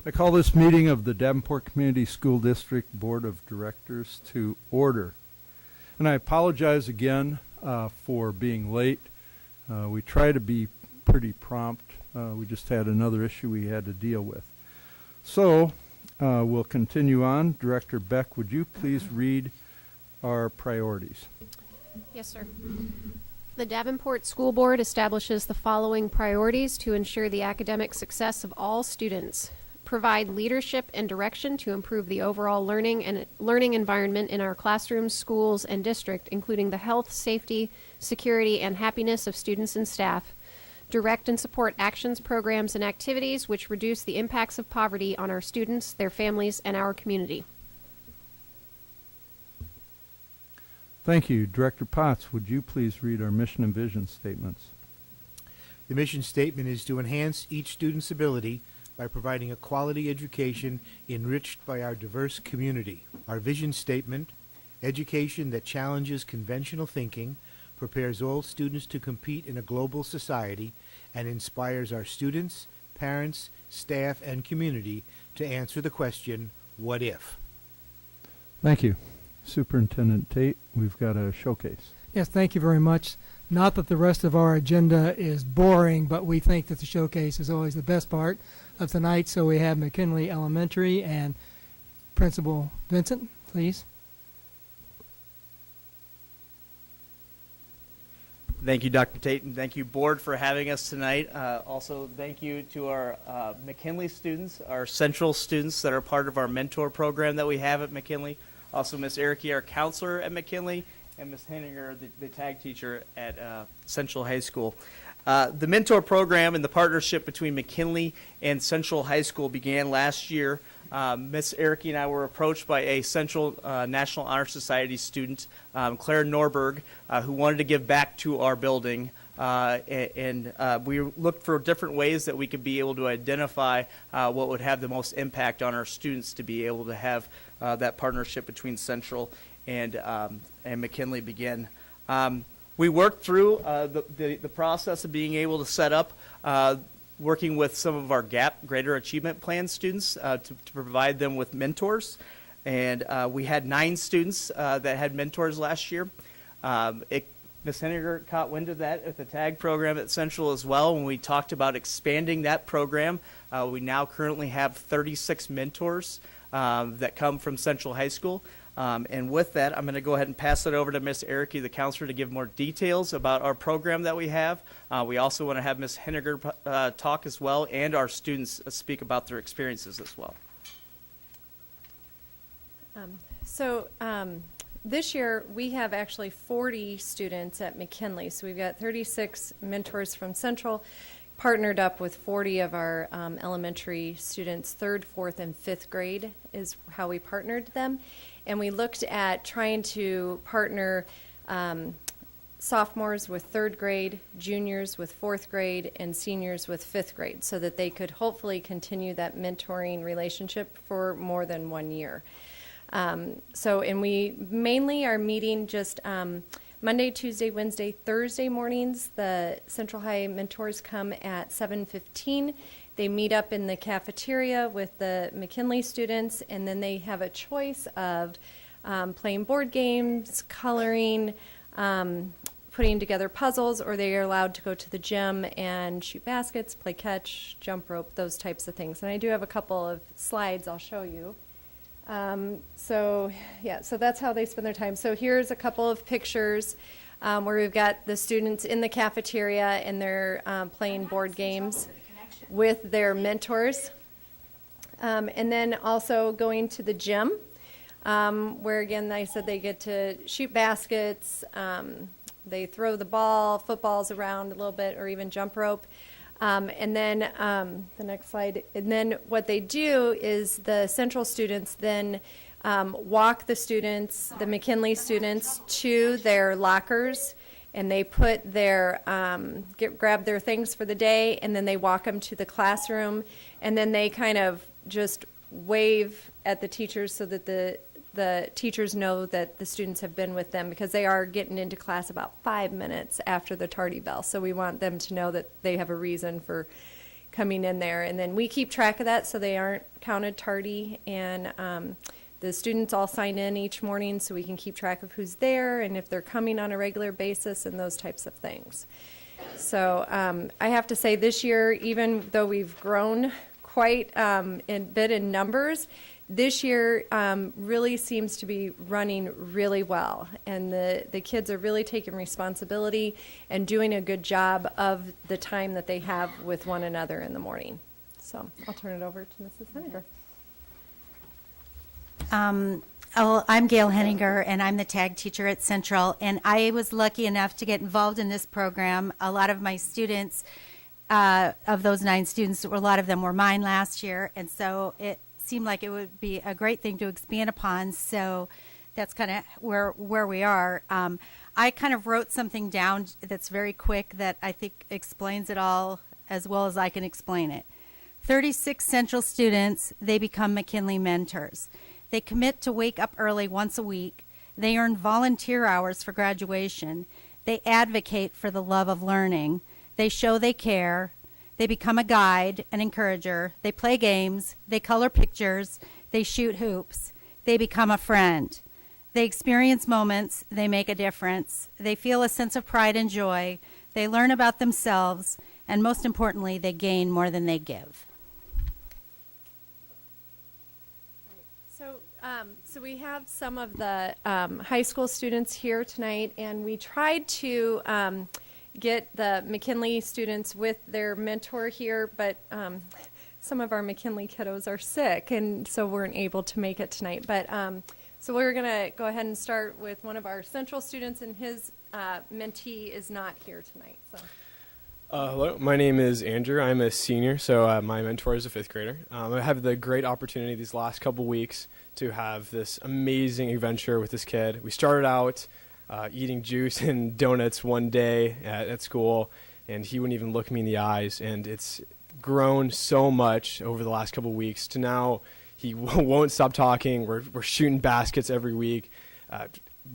I call this meeting of the Davenport Community School District Board of Directors to order. And I apologize again for being late. We try to be pretty prompt. We just had another issue we had to deal with. So we'll continue on. Director Beck, would you please read our priorities? Yes, sir. The Davenport School Board establishes the following priorities to ensure the academic success of all students. Provide leadership and direction to improve the overall learning environment in our classrooms, schools, and district, including the health, safety, security, and happiness of students and staff. Direct and support actions, programs, and activities which reduce the impacts of poverty on our students, their families, and our community. Thank you. Director Potts, would you please read our mission and vision statements? The mission statement is to enhance each student's ability by providing a quality education enriched by our diverse community. Our vision statement, education that challenges conventional thinking, prepares all students to compete in a global society, and inspires our students, parents, staff, and community to answer the question, what if? Thank you. Superintendent Tate, we've got a showcase. Yes, thank you very much. Not that the rest of our agenda is boring, but we think that the showcase is always the best part of tonight. So we have McKinley Elementary and Principal Vincent, please. Thank you, Dr. Tate, and thank you, Board, for having us tonight. Also, thank you to our McKinley students, our Central students that are part of our mentor program that we have at McKinley. Also, Ms. Erickey, our counselor at McKinley, and Ms. Henninger, the tag teacher at Central High School. The mentor program and the partnership between McKinley and Central High School began last year. Ms. Erickey and I were approached by a Central National Honor Society student, Claire Norberg, who wanted to give back to our building. And we looked for different ways that we could be able to identify what would have the most impact on our students to be able to have that partnership between Central and McKinley begin. We worked through the process of being able to set up working with some of our GAP, Greater Achievement Plan students to provide them with mentors. And we had 9 students that had mentors last year. Ms. Henninger caught wind of that at the TAG program at Central as well. When we talked about expanding that program, we now currently have 36 mentors that come from Central High School. And with that, I'm going to go ahead and pass it over to Ms. Erickey, the counselor, to give more details about our program that we have. We also want to have Ms. Henninger talk as well, and our students speak about their experiences as well. This year, we have actually 40 students at McKinley. So we've got 36 mentors from Central, partnered up with 40 of our elementary students, 3rd, 4th, and 5th grade is how we partnered them. And we looked at trying to partner sophomores with 3rd grade, juniors with 4th grade, and seniors with 5th grade so that they could hopefully continue that mentoring relationship for more than 1 year. And we mainly are meeting just Monday, Tuesday, Wednesday, Thursday mornings. The Central High mentors come at 7:15. They meet up in the cafeteria with the McKinley students, and then they have a choice of playing board games, coloring, putting together puzzles, or they are allowed to go to the gym and shoot baskets, play catch, jump rope, those types of things. And I do have a couple of slides I'll show you. So that's how they spend their time. So here's a couple of pictures where we've got the students in the cafeteria and they're playing board games with their mentors. And then also going to the gym, where again, I said they get to shoot baskets, they throw the ball, footballs around a little bit, or even jump rope. And then the next slide. And then what they do is the Central students then walk the students, the McKinley students, to their lockers, and they put their grab their things for the day, and then they walk them to the classroom, and then they kind of just wave at the teachers so that the teachers know that the students have been with them, because they are getting into class about 5 minutes after the tardy bell. So we want them to know that they have a reason for coming in there. And then we keep track of that so they aren't counted tardy. And the students all sign in each morning so we can keep track of who's there and if they're coming on a regular basis and those types of things. So I have to say this year, even though we've grown quite a bit in numbers, this year really seems to be running really well. And the kids are really taking responsibility and doing a good job of the time that they have with one another in the morning. So I'll turn it over to Mrs. Henniger. I'm Gail Henninger, and I'm the tag teacher at Central. And I was lucky enough to get involved in this program. A lot of my students, of those 9 students, a lot of them were mine last year. And so it seemed like it would be a great thing to expand upon. So that's kind of where we are. I kind of wrote something down that's very quick that I think explains it all as well as I can explain it. 36 Central students, they become McKinley mentors. They commit to wake up early once a week. They earn volunteer hours for graduation. They advocate for the love of learning. They show they care. They become a guide, an encourager. They play games. They color pictures. They shoot hoops. They become a friend. They experience moments. They make a difference. They feel a sense of pride and joy. They learn about themselves. And most importantly, they gain more than they give. So we have some of the high school students here tonight, and we tried to get the McKinley students with their mentor here, but some of our McKinley kiddos are sick, and so weren't able to make it tonight. But so we're going to go ahead and start with one of our Central students, and his mentee is not here tonight. So. Hello, my name is Andrew. I'm a senior, so my mentor is a 5th grader. I have the great opportunity these last couple weeks to have this amazing adventure with this kid. We started out eating juice and donuts one day at school, and he wouldn't even look me in the eyes, and it's grown so much over the last couple weeks to now he won't stop talking. We're shooting baskets every week.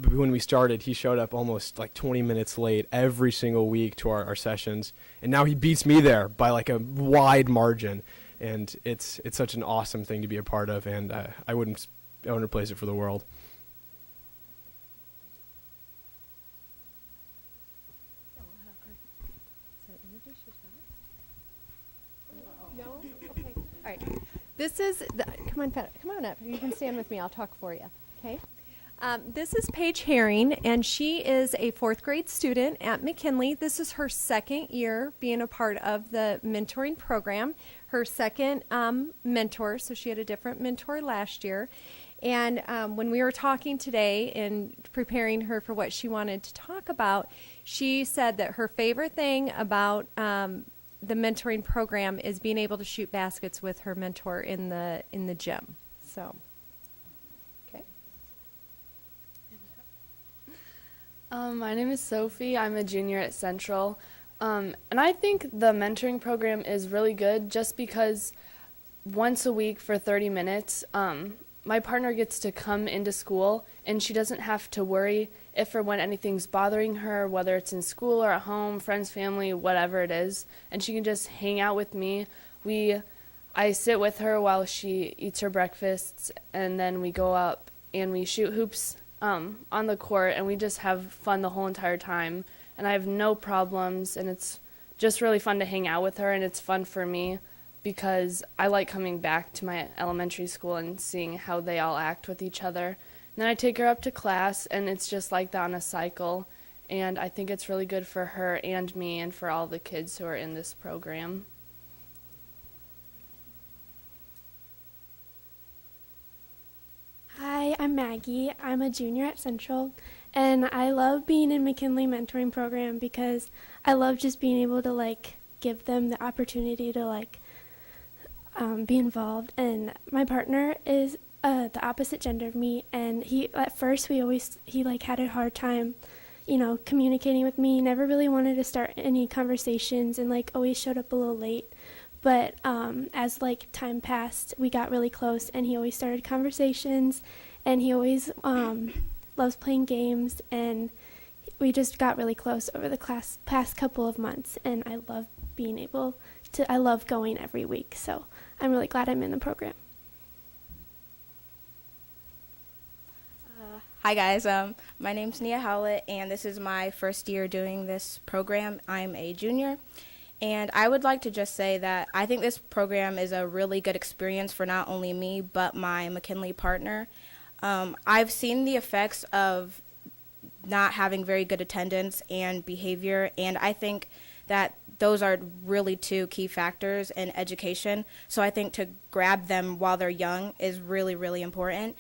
When we started, he showed up almost like 20 minutes late every single week to our sessions, and now he beats me there by like a wide margin, and it's such an awesome thing to be a part of, and I wouldn't replace it for the world. No? Okay. All right. This is, come on up. You can stand with me. I'll talk for you. Okay. This is Paige Herring, and she is a 4th grade student at McKinley. This is her 2nd year being a part of the mentoring program, her 2nd mentor, so she had a different mentor last year. And when we were talking today and preparing her for what she wanted to talk about, she said that her favorite thing about the mentoring program is being able to shoot baskets with her mentor in the gym. So. My name is Sophie. I'm a junior at Central. And I think the mentoring program is really good just because once a week for 30 minutes, my partner gets to come into school and she doesn't have to worry if or when anything's bothering her, whether it's in school or at home, friends, family, whatever it is. And she can just hang out with me. I sit with her while she eats her breakfasts, and then we go up and we shoot hoops on the court, and we just have fun the whole entire time, and I have no problems, and it's just really fun to hang out with her, and it's fun for me because I like coming back to my elementary school and seeing how they all act with each other. And then I take her up to class, and it's just like that on a cycle, and I think it's really good for her and me and for all the kids who are in this program. Hi, I'm Maggie. I'm a junior at Central, and I love being in McKinley mentoring program because I love just being able to give them the opportunity to be involved. And my partner is the opposite gender of me, and he at first he had a hard time, communicating with me. He never really wanted to start any conversations, and always showed up a little late. But as time passed, we got really close, and he always started conversations, and he always loves playing games, and we just got really close over the past couple of months, and I love being able I love going every week. So I'm really glad I'm in the program. Hi guys, my name's Nia Howlett, and this is my first year doing this program. I'm a junior, and I would like to just say that I think this program is a really good experience for not only me, but my McKinley partner. I've seen the effects of not having very good attendance and behavior, and I think that those are really two key factors in education. So I think to grab them while they're young is really, really important.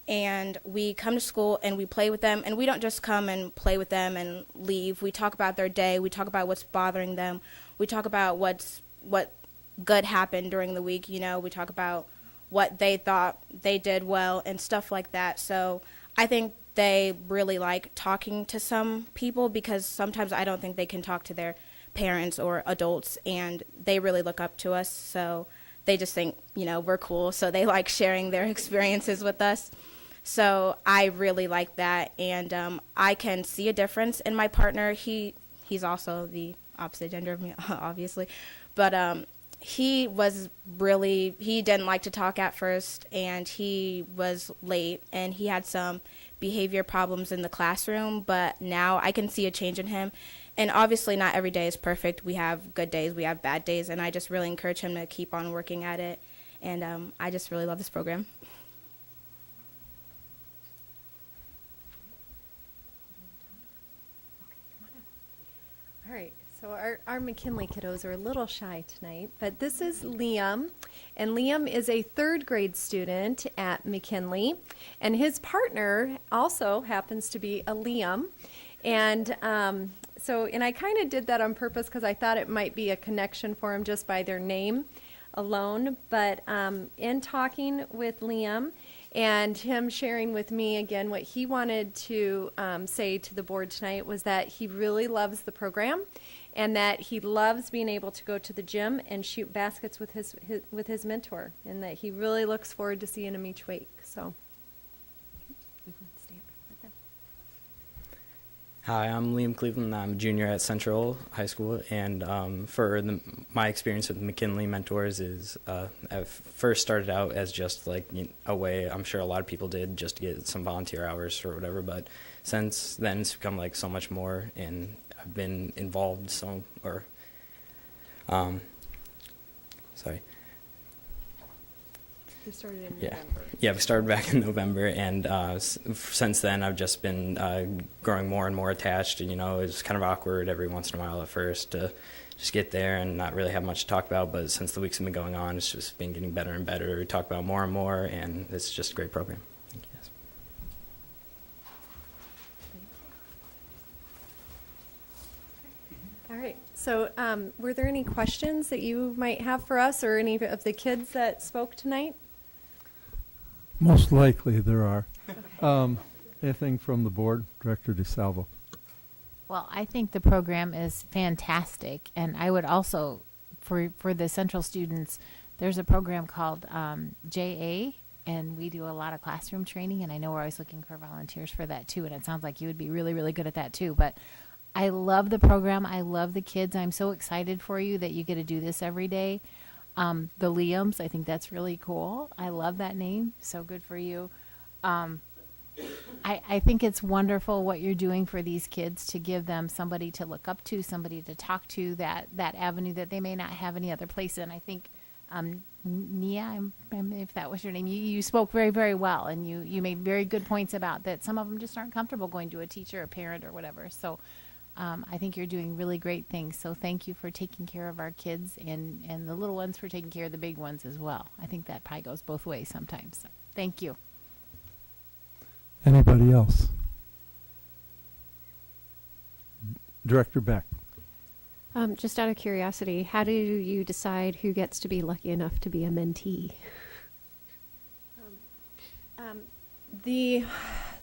And we come to school and we play with them, and we don't just come and play with them and leave. We talk about their day. We talk about what's bothering them. We talk about what good happened during the week. You know, we talk about what they thought they did well and stuff like that. So I think they really like talking to some people, because sometimes I don't think they can talk to their parents or adults, and they really look up to us. So they just think, you know, we're cool. So they like sharing their experiences with us. So I really like that, and I can see a difference in my partner. He's also the opposite gender of me, obviously, but he didn't like to talk at first, and he was late, and he had some behavior problems in the classroom, but now I can see a change in him. And obviously not every day is perfect. We have good days, we have bad days, and I just really encourage him to keep on working at it, and I just really love this program. All right, so our McKinley kiddos are a little shy tonight, but this is Liam, and Liam is a third grade student at McKinley, and his partner also happens to be a Liam, and I kind of did that on purpose because I thought it might be a connection for him just by their name alone, but in talking with Liam, and him sharing with me again what he wanted to say to the board tonight was that he really loves the program, and that he loves being able to go to the gym and shoot baskets with his mentor, and that he really looks forward to seeing him each week. So, Hi, I'm Liam Cleveland. I'm a junior at Central High School, and my experience with McKinley Mentors is I first started out as just like a way, I'm sure a lot of people did, just to get some volunteer hours or whatever, but since then it's become like so much more, and I've been involved sorry. We started in Yeah. November. Yeah, we started back in November, and since then I've just been growing more and more attached. And, you know, it was kind of awkward every once in a while at first to just get there and not really have much to talk about. But since the weeks have been going on, it's just been getting better and better. We talk about more and more, and it's just a great program. Thank you. Yes. All right. So, were there any questions that you might have for us or any of the kids that spoke tonight? Most likely there are. Anything from the board? Director DeSalvo. Well, I think the program is fantastic, and I would also, for the Central students, there's a program called JA, and we do a lot of classroom training, and I know we're always looking for volunteers for that too, and it sounds like you would be really, really good at that too. But I love the program. I love the kids. I'm so excited for you that you get to do this every day. The Liams, I think that's really cool. I love that name. So good for you. I think it's wonderful what you're doing for these kids to give them somebody to look up to, somebody to talk to, that avenue that they may not have any other place in. I think, Nia, if that was your name, you spoke very, very well, and you made very good points about that. Some of them just aren't comfortable going to a teacher, a parent, or whatever. So I think you're doing really great things. So thank you for taking care of our kids and the little ones for taking care of the big ones as well. I think that probably goes both ways sometimes. So thank you. Anybody else? Director Beck. Just out of curiosity, how do you decide who gets to be lucky enough to be a mentee?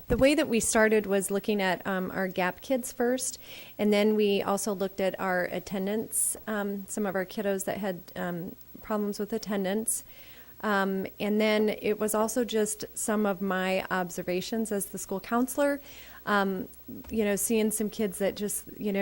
The way that we started was looking at our GAP kids first, and then we also looked at our attendance, some of our kiddos that had problems with attendance. And then it was also just some of my observations as the school counselor, seeing some kids that just, you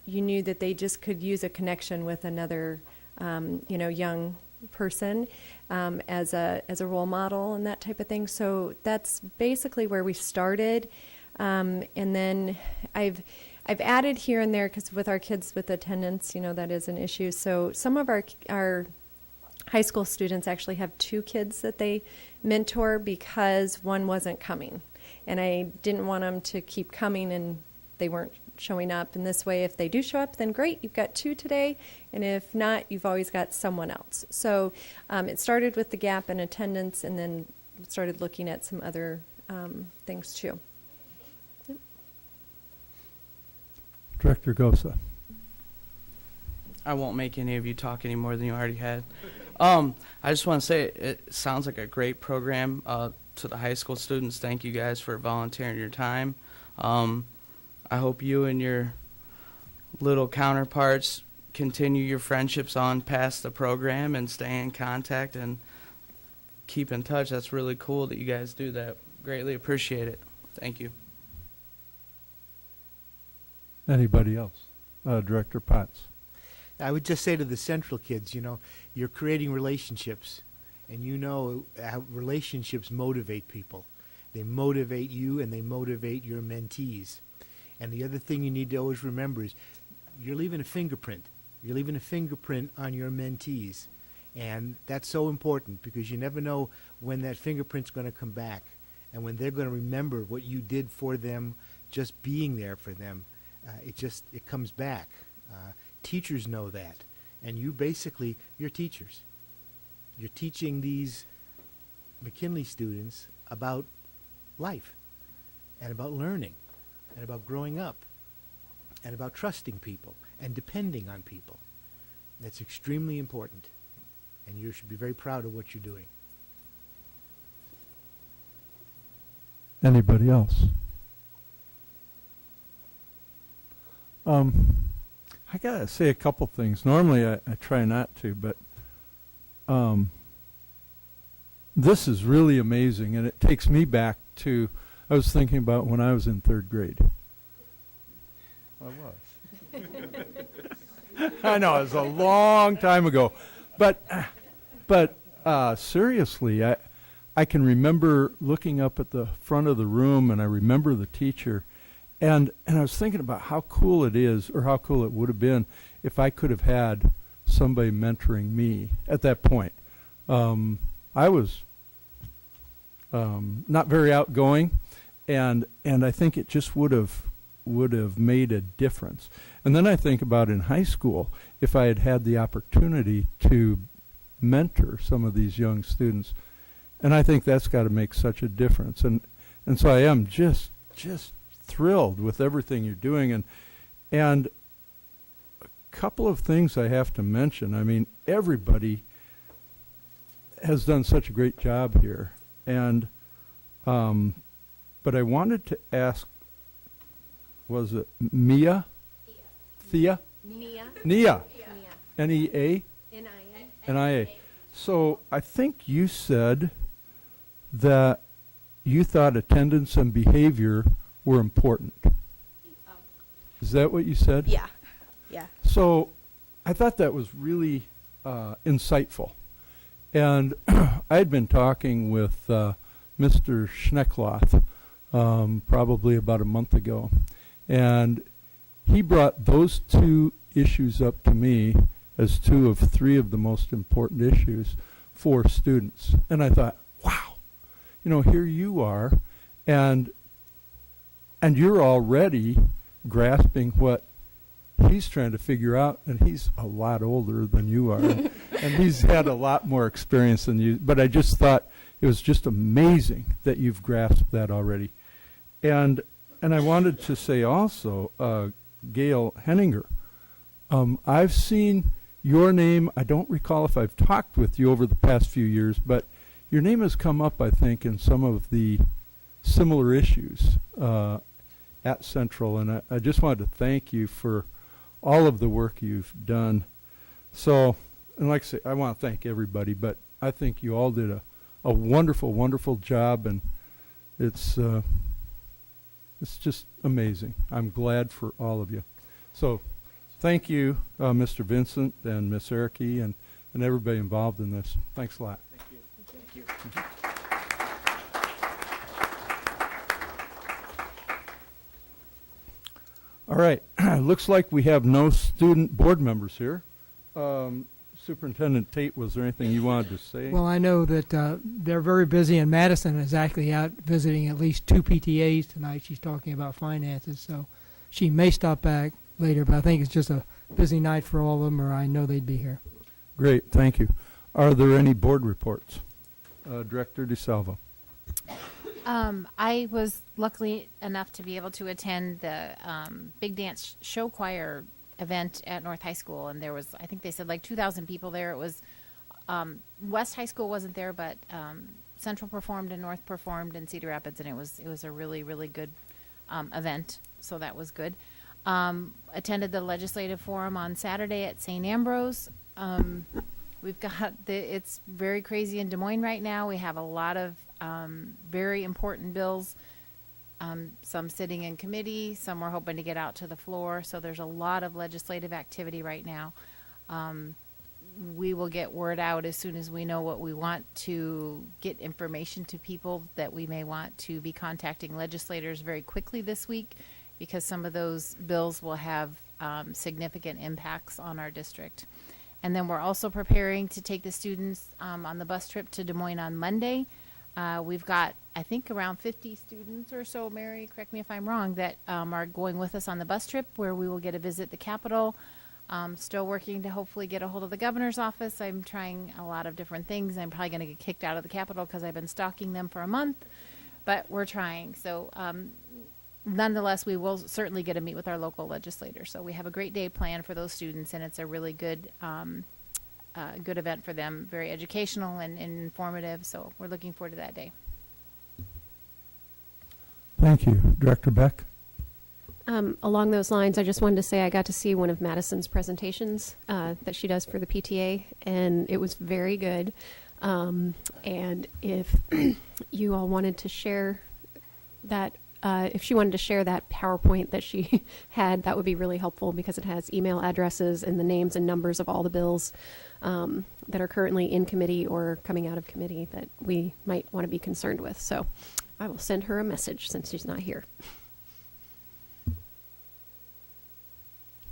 knew that they just could use a connection with another young person as a role model and that type of thing. So that's basically where we started. And then I've added here and there, because with our kids with attendance, that is an issue. So some of our high school students actually have 2 kids that they mentor because one wasn't coming. And I didn't want them to keep coming and they weren't showing up. And this way, if they do show up, then great, you've got 2 today. And if not, you've always got someone else. So it started with the gap in attendance, and then started looking at some other things too. Yep. Director Gosa. I won't make any of you talk any more than you already had. I just want to say it sounds like a great program to the high school students. Thank you guys for volunteering your time. I hope you and your little counterparts continue your friendships on past the program and stay in contact and keep in touch. That's really cool that you guys do that. Greatly appreciate it. Thank you. Anybody else? Director Potts. I would just say to the Central kids, you're creating relationships, and how relationships motivate people. They motivate you, and they motivate your mentees. And the other thing you need to always remember is you're leaving a fingerprint. You're leaving a fingerprint on your mentees. And that's so important, because you never know when that fingerprint's going to come back and when they're going to remember what you did for them, just being there for them. It comes back. Teachers know that. And you're teachers. You're teaching these McKinley students about life and about learning and about growing up and about trusting people and depending on people. That's extremely important, and you should be very proud of what you're doing. Anybody else? I gotta say a couple things. Normally I try not to, but this is really amazing, and it takes me back to, I was thinking about when I was in 3rd grade. I was. I know, it was a long time ago. But seriously, I can remember looking up at the front of the room, and I remember the teacher, and I was thinking about how cool it is, or how cool it would have been if I could have had somebody mentoring me at that point. I was not very outgoing, and I think it just would have made a difference. And then I think about in high school, if I had the opportunity to mentor some of these young students, and I think that's got to make such a difference. And so I am just thrilled with everything you're doing. And a couple of things I have to mention. I mean, everybody has done such a great job here. And but I wanted to ask, was it Mia? Thea? Nia. Nia. Yeah. N-E-A? N-I-A. N-I-A. So I think you said that you thought attendance and behavior were important. Is that what you said? Yeah. So I thought that was really insightful. And I had been talking with Mr. Schneckloth probably about a month ago. And he brought those 2 issues up to me as 2 of 3 of the most important issues for students. And I thought, wow, here you are, and you're already grasping what he's trying to figure out, and he's a lot older than you are, and he's had a lot more experience than you. But I just thought it was just amazing that you've grasped that already. And I wanted to say also, Gail Henninger, I've seen your name. I don't recall if I've talked with you over the past few years, but your name has come up, I think, in some of the similar issues at Central, and I just wanted to thank you for all of the work you've done. So, and like I say, I want to thank everybody, but I think you all did a wonderful, wonderful job, and it's just amazing. I'm glad for all of you. So Thank you, Mr. Vincent and Miss Erickey and everybody involved in this. Thanks a lot. Thank you. Thank you. All right. Looks like we have no student board members here. Superintendent Tate, was there anything you wanted to say? Well, I know that they're very busy, and Madison is actually out visiting at least 2 PTAs tonight. She's talking about finances, so she may stop back later, but I think it's just a busy night for all of them, or I know they'd be here. Great, thank you. Are there any board reports? Director DeSalvo. I was lucky enough to be able to attend the Big Dance Show Choir event at North High School, and there was, I think they said like 2,000 people there. It was West High School wasn't there, but Central performed and North performed in Cedar Rapids, and it was a really, really good event, so that was good. Attended the legislative forum on Saturday at St. Ambrose. We've got it's very crazy in Des Moines right now. We have a lot of very important bills, some sitting in committee, some we're hoping to get out to the floor. So there's a lot of legislative activity right now. We will get word out as soon as we know what we want to get information to people that we may want to be contacting legislators very quickly this week, because some of those bills will have significant impacts on our district. And then we're also preparing to take the students on the bus trip to Des Moines on Monday. We've got, I think, around 50 students or so, Mary, correct me if I'm wrong, that are going with us on the bus trip, where we will get to visit the Capitol. Still working to hopefully get a hold of the governor's office. I'm trying a lot of different things. I'm probably going to get kicked out of the Capitol because I've been stalking them for a month, but we're trying. So nonetheless, we will certainly get to meet with our local legislators. So we have a great day planned for those students, and it's a really good good event for them, very educational and informative. So we're looking forward to that day. Thank you. Director Beck? Along those lines, I just wanted to say I got to see one of Madison's presentations that she does for the PTA, and it was very good. And if you all wanted to share that, if she wanted to share that PowerPoint that she had, that would be really helpful, because it has email addresses and the names and numbers of all the bills that are currently in committee or coming out of committee that we might want to be concerned with. So I will send her a message since she's not here.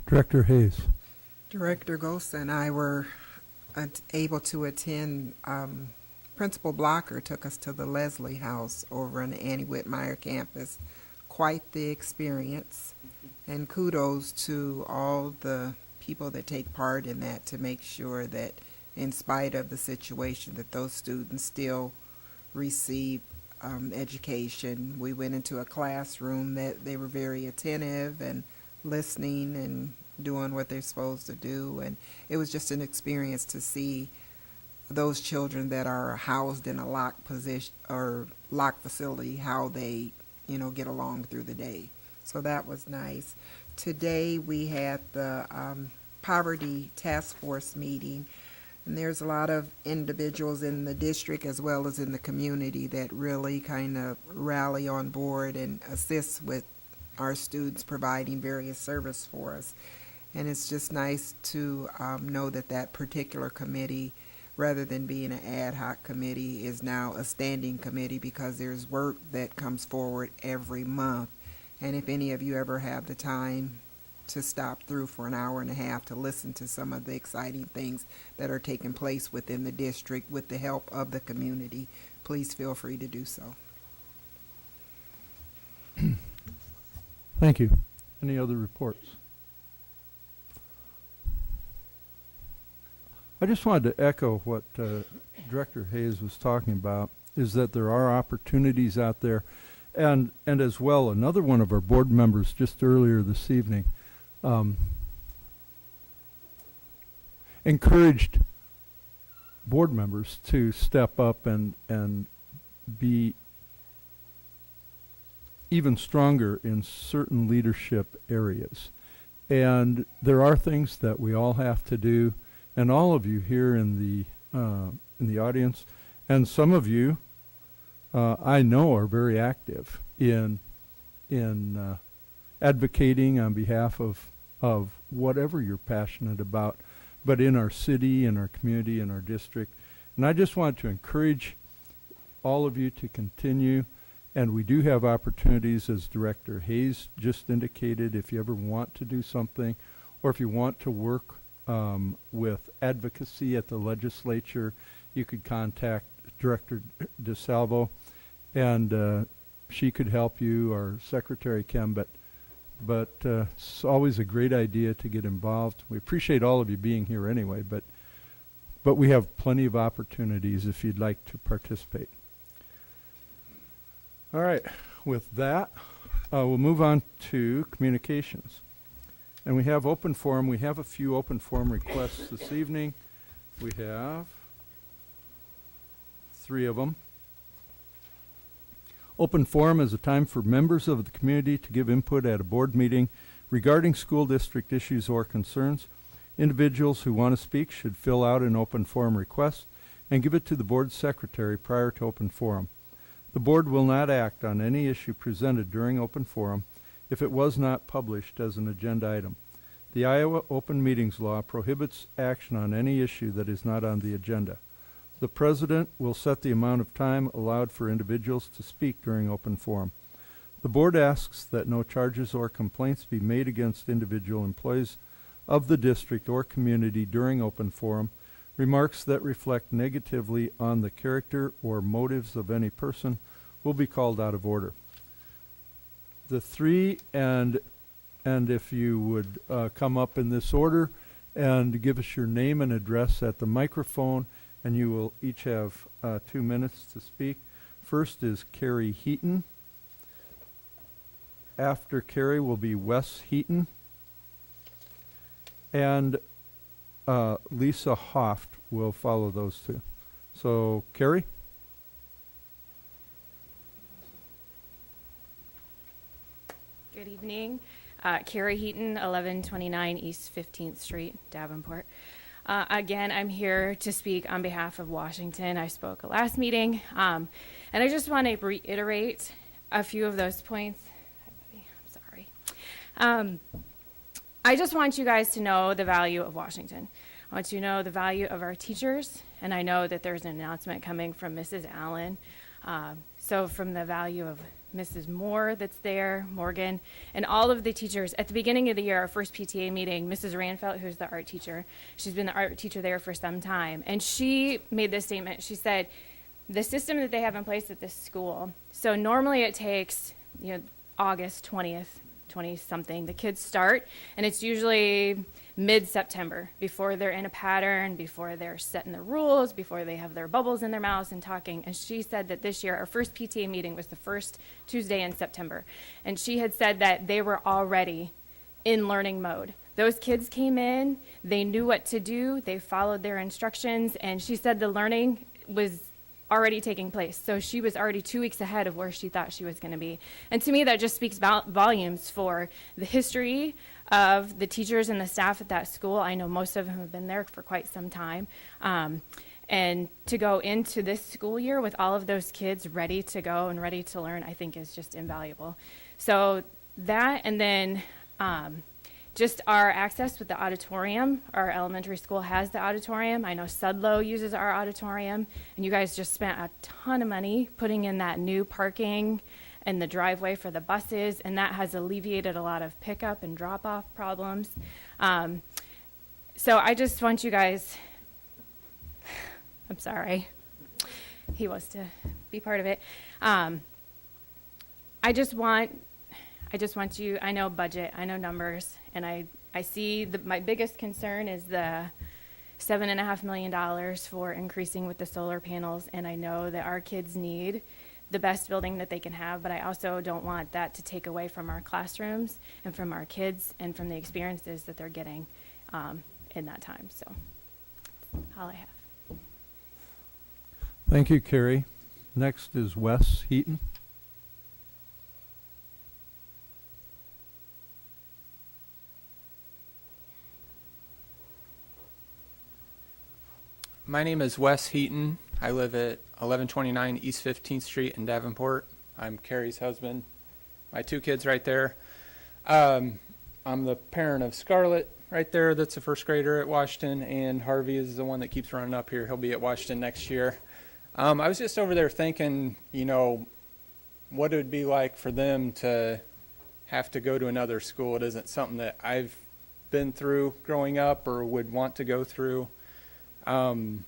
Director Hayes. Director Ghost and I were able to attend. Principal Blocker took us to the Leslie House over on the Annie Whitmire campus. Quite the experience, and kudos to all the people that take part in that to make sure that, in spite of the situation, that those students still receive education. We went into a classroom that they were very attentive and listening and doing what they're supposed to do, and it was just an experience to see those children that are housed in a locked position or locked facility, how they, get along through the day. So that was nice. Today we had the Poverty Task Force meeting, and there's a lot of individuals in the district as well as in the community that really kind of rally on board and assist with our students providing various service for us. And it's just nice to know that that particular committee, rather than being an ad hoc committee, is now a standing committee, because there's work that comes forward every month. And if any of you ever have the time to stop through for an hour and a half to listen to some of the exciting things that are taking place within the district with the help of the community, please feel free to do so. Thank you. Any other reports? I just wanted to echo what Director Hayes was talking about, is that there are opportunities out there. And as well, another one of our board members just earlier this evening encouraged board members to step up and be even stronger in certain leadership areas. And there are things that we all have to do. And all of you here in the audience, and some of you I know are very active in advocating on behalf of of whatever you're passionate about, but in our city, in our community, in our district. And I just want to encourage all of you to continue. And we do have opportunities, as Director Hayes just indicated, if you ever want to do something, or if you want to work with advocacy at the legislature, you could contact Director DeSalvo, and she could help you, or Secretary Kim, but it's always a great idea to get involved. We appreciate all of you being here anyway, but we have plenty of opportunities if you'd like to participate. All right, with that, we'll move on to communications. And we have open forum. We have a few open forum requests this evening. We have 3 of them. Open forum is a time for members of the community to give input at a board meeting regarding school district issues or concerns. Individuals who want to speak should fill out an open forum request and give it to the board secretary prior to open forum. The board will not act on any issue presented during open forum if it was not published as an agenda item. The Iowa Open Meetings Law prohibits action on any issue that is not on the agenda. The president will set the amount of time allowed for individuals to speak during open forum. The board asks that no charges or complaints be made against individual employees of the district or community during open forum. Remarks that reflect negatively on the character or motives of any person will be called out of order. The 3, and if you would come up in this order and give us your name and address at the microphone, and you will each have 2 minutes to speak. First is Carrie Heaton. After Carrie will be Wes Heaton. And Lisa Hoft will follow those 2. So, Carrie? Good evening. Carrie Heaton, 1129 East 15th Street, Davenport. Again, I'm here to speak on behalf of Washington. I spoke at last meeting, and I just want to reiterate a few of those points. Hi, buddy. I'm sorry. I just want you guys to know the value of Washington. I want you to know the value of our teachers, and I know that there's an announcement coming from Mrs. Allen. So from the value of Mrs. Moore that's there, Morgan, and all of the teachers. At the beginning of the year, our first PTA meeting, Mrs. Ranfelt, who's the art teacher, she's been the art teacher there for some time, and she made this statement. She said, the system that they have in place at this school, so normally it takes, August 20th, 20-something, the kids start, and it's usually mid-September before they're in a pattern, before they're setting the rules, before they have their bubbles in their mouths and talking. And she said that this year, our first PTA meeting was the first Tuesday in September. And she had said that they were already in learning mode. Those kids came in, they knew what to do, they followed their instructions, and she said the learning was already taking place. So she was already 2 weeks ahead of where she thought she was going to be. And to me, that just speaks volumes for the history of the teachers and the staff at that school. I know most of them have been there for quite some time. And to go into this school year with all of those kids ready to go and ready to learn, I think is just invaluable. So that, and then just our access with the auditorium. Our elementary school has the auditorium. I know Sudlow uses our auditorium, and you guys just spent a ton of money putting in that new parking and the driveway for the buses, and that has alleviated a lot of pickup and drop-off problems. So I just want you guys, I'm sorry, he was to be part of it. I just want you, I know budget, I know numbers, and I see my biggest concern is the $7.5 million for increasing with the solar panels, and I know that our kids need the best building that they can have, but I also don't want that to take away from our classrooms and from our kids and from the experiences that they're getting in that time. So that's all I have. Thank you, Carrie. Next is Wes Heaton. My name is Wes Heaton. I live at 1129 East 15th Street in Davenport. I'm Carrie's husband. My 2 kids right there. On I'm the parent of Scarlett right there. That's a first grader at Washington, and Harvey is the one that keeps running up here. He'll be at Washington next year. I was just over there thinking, you know, what it would be like for them to have to go to another school. It isn't something that I've been through growing up or would want to go through. To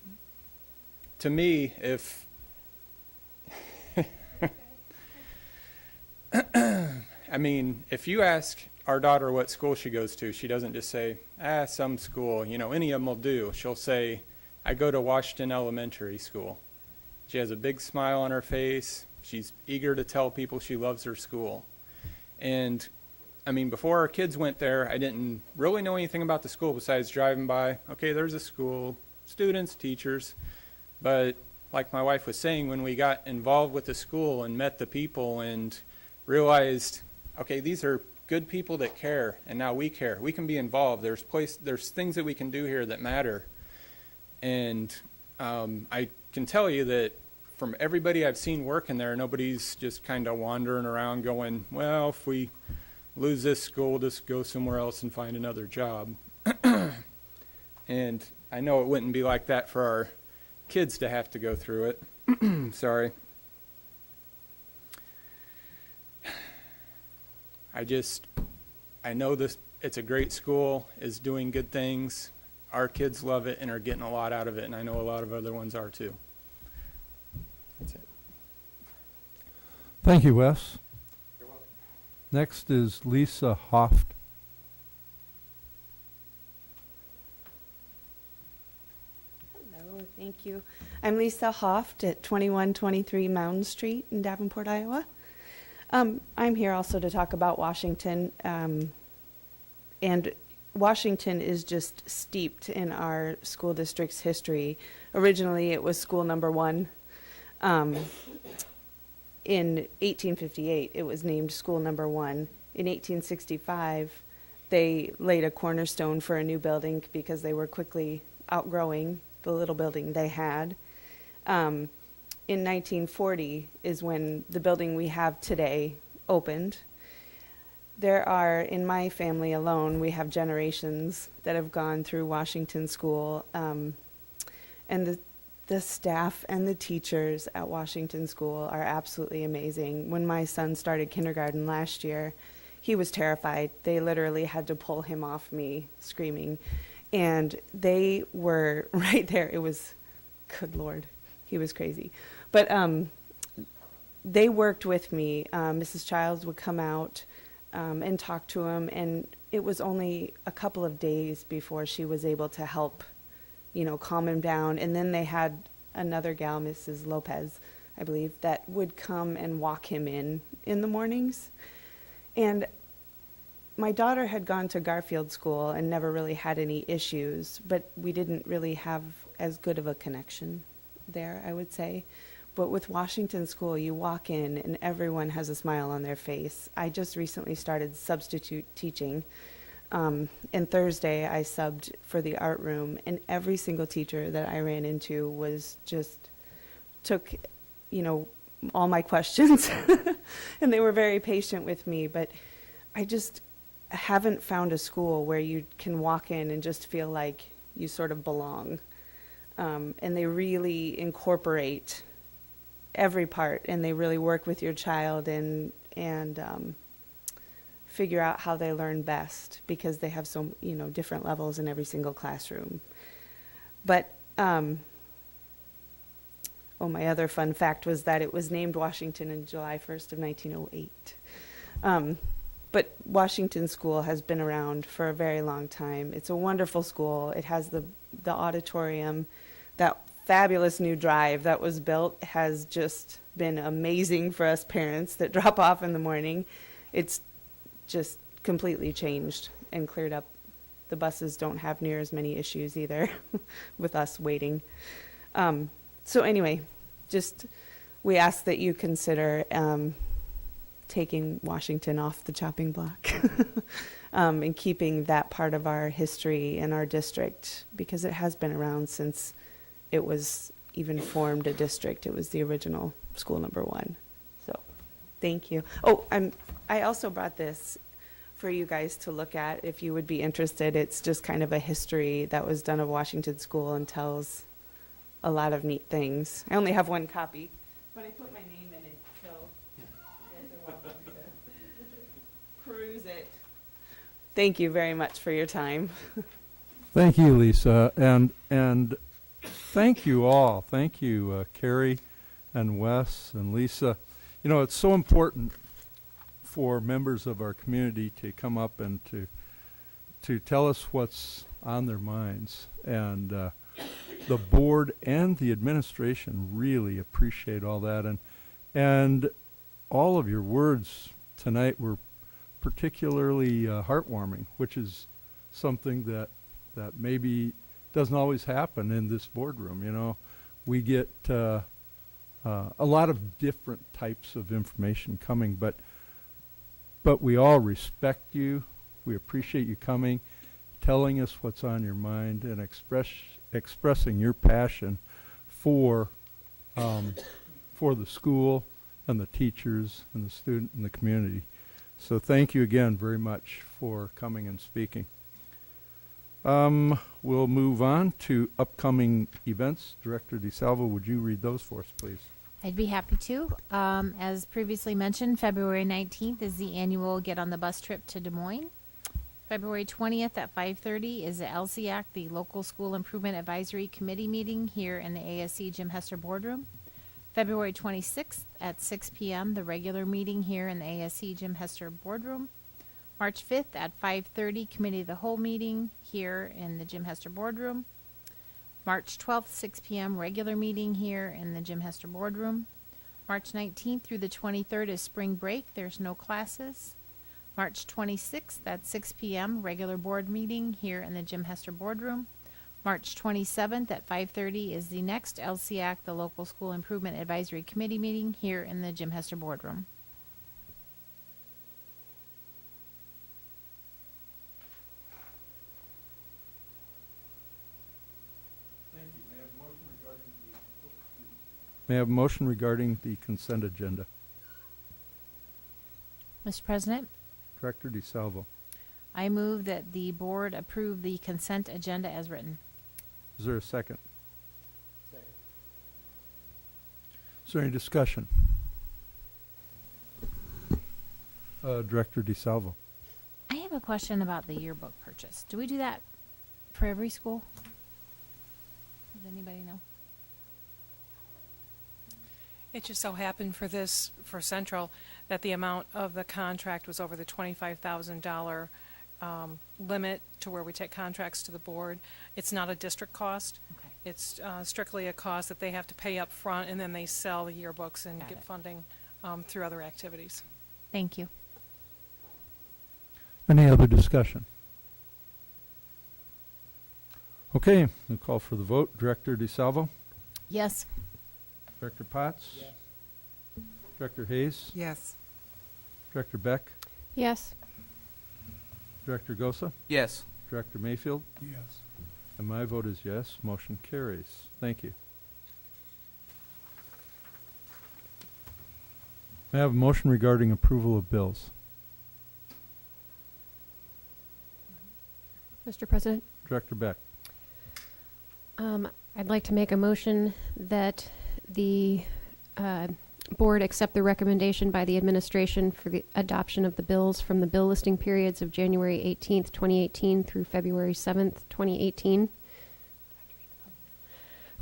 me, if I mean, if you ask our daughter what school she goes to, she doesn't just say, some school, you know, any of them will do. She'll say, I go to Washington Elementary School. She has a big smile on her face. She's eager to tell people she loves her school. And I mean, before our kids went there, I didn't really know anything about the school besides driving by. Okay, there's a school, students, teachers. But like my wife was saying, when we got involved with the school and met the people and realized, okay, these are good people that care, and now we care. We can be involved. There's things that we can do here that matter. And I can tell you that from everybody I've seen working there, nobody's just kind of wandering around going, well, if we lose this school, we'll just go somewhere else and find another job. And I know it wouldn't be like that for our kids to have to go through it. Sorry. I know this, it's a great school, is doing good things. Our kids love it and are getting a lot out of it, and I know a lot of other ones are too. That's it. Thank you, Wes. You're welcome. Next is Lisa Hoft. Hello, thank you. I'm Lisa Hoft at 2123 Mountain Street in Davenport, Iowa. I'm here also to talk about Washington, and Washington is just steeped in our school district's history. Originally, it was school number 1. In 1858, it was named school number 1. In 1865, they laid a cornerstone for a new building because they were quickly outgrowing the little building they had. In 1940 is when the building we have today opened. There are, in my family alone, we have generations that have gone through Washington School, and the staff and the teachers at Washington School are absolutely amazing. When my son started kindergarten last year, he was terrified. They literally had to pull him off me, screaming. And they were right there. It was, good Lord, he was crazy. But they worked with me. Mrs. Childs would come out and talk to him, and it was only a couple of days before she was able to help, you know, calm him down. And then they had another gal, Mrs. Lopez, I believe, that would come and walk him in the mornings. And my daughter had gone to Garfield School and never really had any issues, but we didn't really have as good of a connection there, I would say. But with Washington School, you walk in and everyone has a smile on their face. I just recently started substitute teaching. And Thursday I subbed for the art room, and every single teacher that I ran into was just took, you know, all my questions and they were very patient with me. But I just haven't found a school where you can walk in and just feel like you sort of belong. And they really incorporate every part, and they really work with your child and figure out how they learn best, because they have so, you know, different levels in every single classroom. But my other fun fact was that it was named Washington in July 1st of 1908. But Washington School has been around for a very long time. It's a wonderful school. It has the auditorium. That fabulous new drive that was built has just been amazing for us parents that drop off in the morning. It's just completely changed and cleared up. The buses don't have near as many issues either with us waiting. So anyway, just we ask that you consider taking Washington off the chopping block and keeping that part of our history in our district, because it has been around since it was even formed a district. It was the original school number 1. So thank you. Oh, I also brought this for you guys to look at if you would be interested. It's just kind of a history that was done of Washington School and tells a lot of neat things. I only have one copy, but I put my name in it, so you guys are welcome to peruse it. Thank you very much for your time. Thank you, Lisa, and thank you all. Thank you, Carrie and Wes and Lisa. You know, it's so important for members of our community to come up and to tell us what's on their minds, and the board and the administration really appreciate all that, and all of your words tonight were particularly heartwarming, which is something that maybe doesn't always happen in this boardroom. You know, we get a lot of different types of information coming, but we all respect you. We appreciate you coming, telling us what's on your mind, and expressing your passion for the school and the teachers and the student and the community. So thank you again very much for coming and speaking. We'll move on to upcoming events. Director DeSalvo, would you read those for us, please? I'd be happy to. As previously mentioned, February 19th is the annual Get on the Bus trip to Des Moines. February 20th at 5:30 is the LCAC, the Local School Improvement Advisory Committee meeting here in the ASC Jim Hester Boardroom. February 26th at 6 p.m., the regular meeting here in the ASC Jim Hester Boardroom. March 5th at 5:30, Committee of the Whole meeting here in the Jim Hester Boardroom. March 12th, 6 p.m., regular meeting here in the Jim Hester Boardroom. March 19th through the 23rd is spring break. There's no classes. March 26th at 6 p.m., regular board meeting here in the Jim Hester Boardroom. March 27th at 5:30 is the next LCAC, the Local School Improvement Advisory Committee meeting here in the Jim Hester Boardroom. May I have a motion regarding the consent agenda? Mr. President, Director DeSalvo. I move that the board approve the consent agenda as written. Is there a second? Second. Is there any discussion? Director DeSalvo. I have a question about the yearbook purchase. Do we do that for every school? Does anybody know? It just so happened for Central, that the amount of the contract was over the $25,000 limit to where we take contracts to the board. It's not a district cost. Okay. It's strictly a cost that they have to pay up front, and then they sell the yearbooks and get funding through other activities. Thank you. Any other discussion? Okay, we'll call for the vote. Director DeSalvo? Yes. Director Potts? Yes. Director Hayes? Yes. Director Beck? Yes. Director Gosa? Yes. Director Mayfield? Yes. And my vote is yes. Motion carries. Thank you. May I have a motion regarding approval of bills? Mr. President, Director Beck. I'd like to make a motion that the board accept the recommendation by the administration for the adoption of the bills from the bill listing periods of January 18th, 2018 through February 7th, 2018.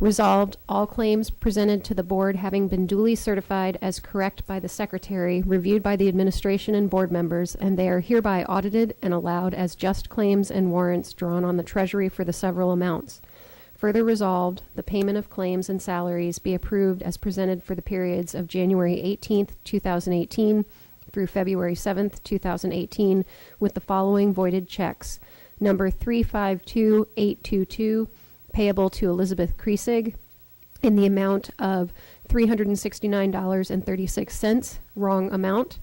Resolved, all claims presented to the board having been duly certified as correct by the secretary, reviewed by the administration and board members, and they are hereby audited and allowed as just claims and warrants drawn on the treasury for the several amounts. Further resolved, the payment of claims and salaries be approved as presented for the periods of January 18th, 2018 through February 7th, 2018, with the following voided checks. Number 352822, payable to Elizabeth Kriesig in the amount of $369.36, wrong amount.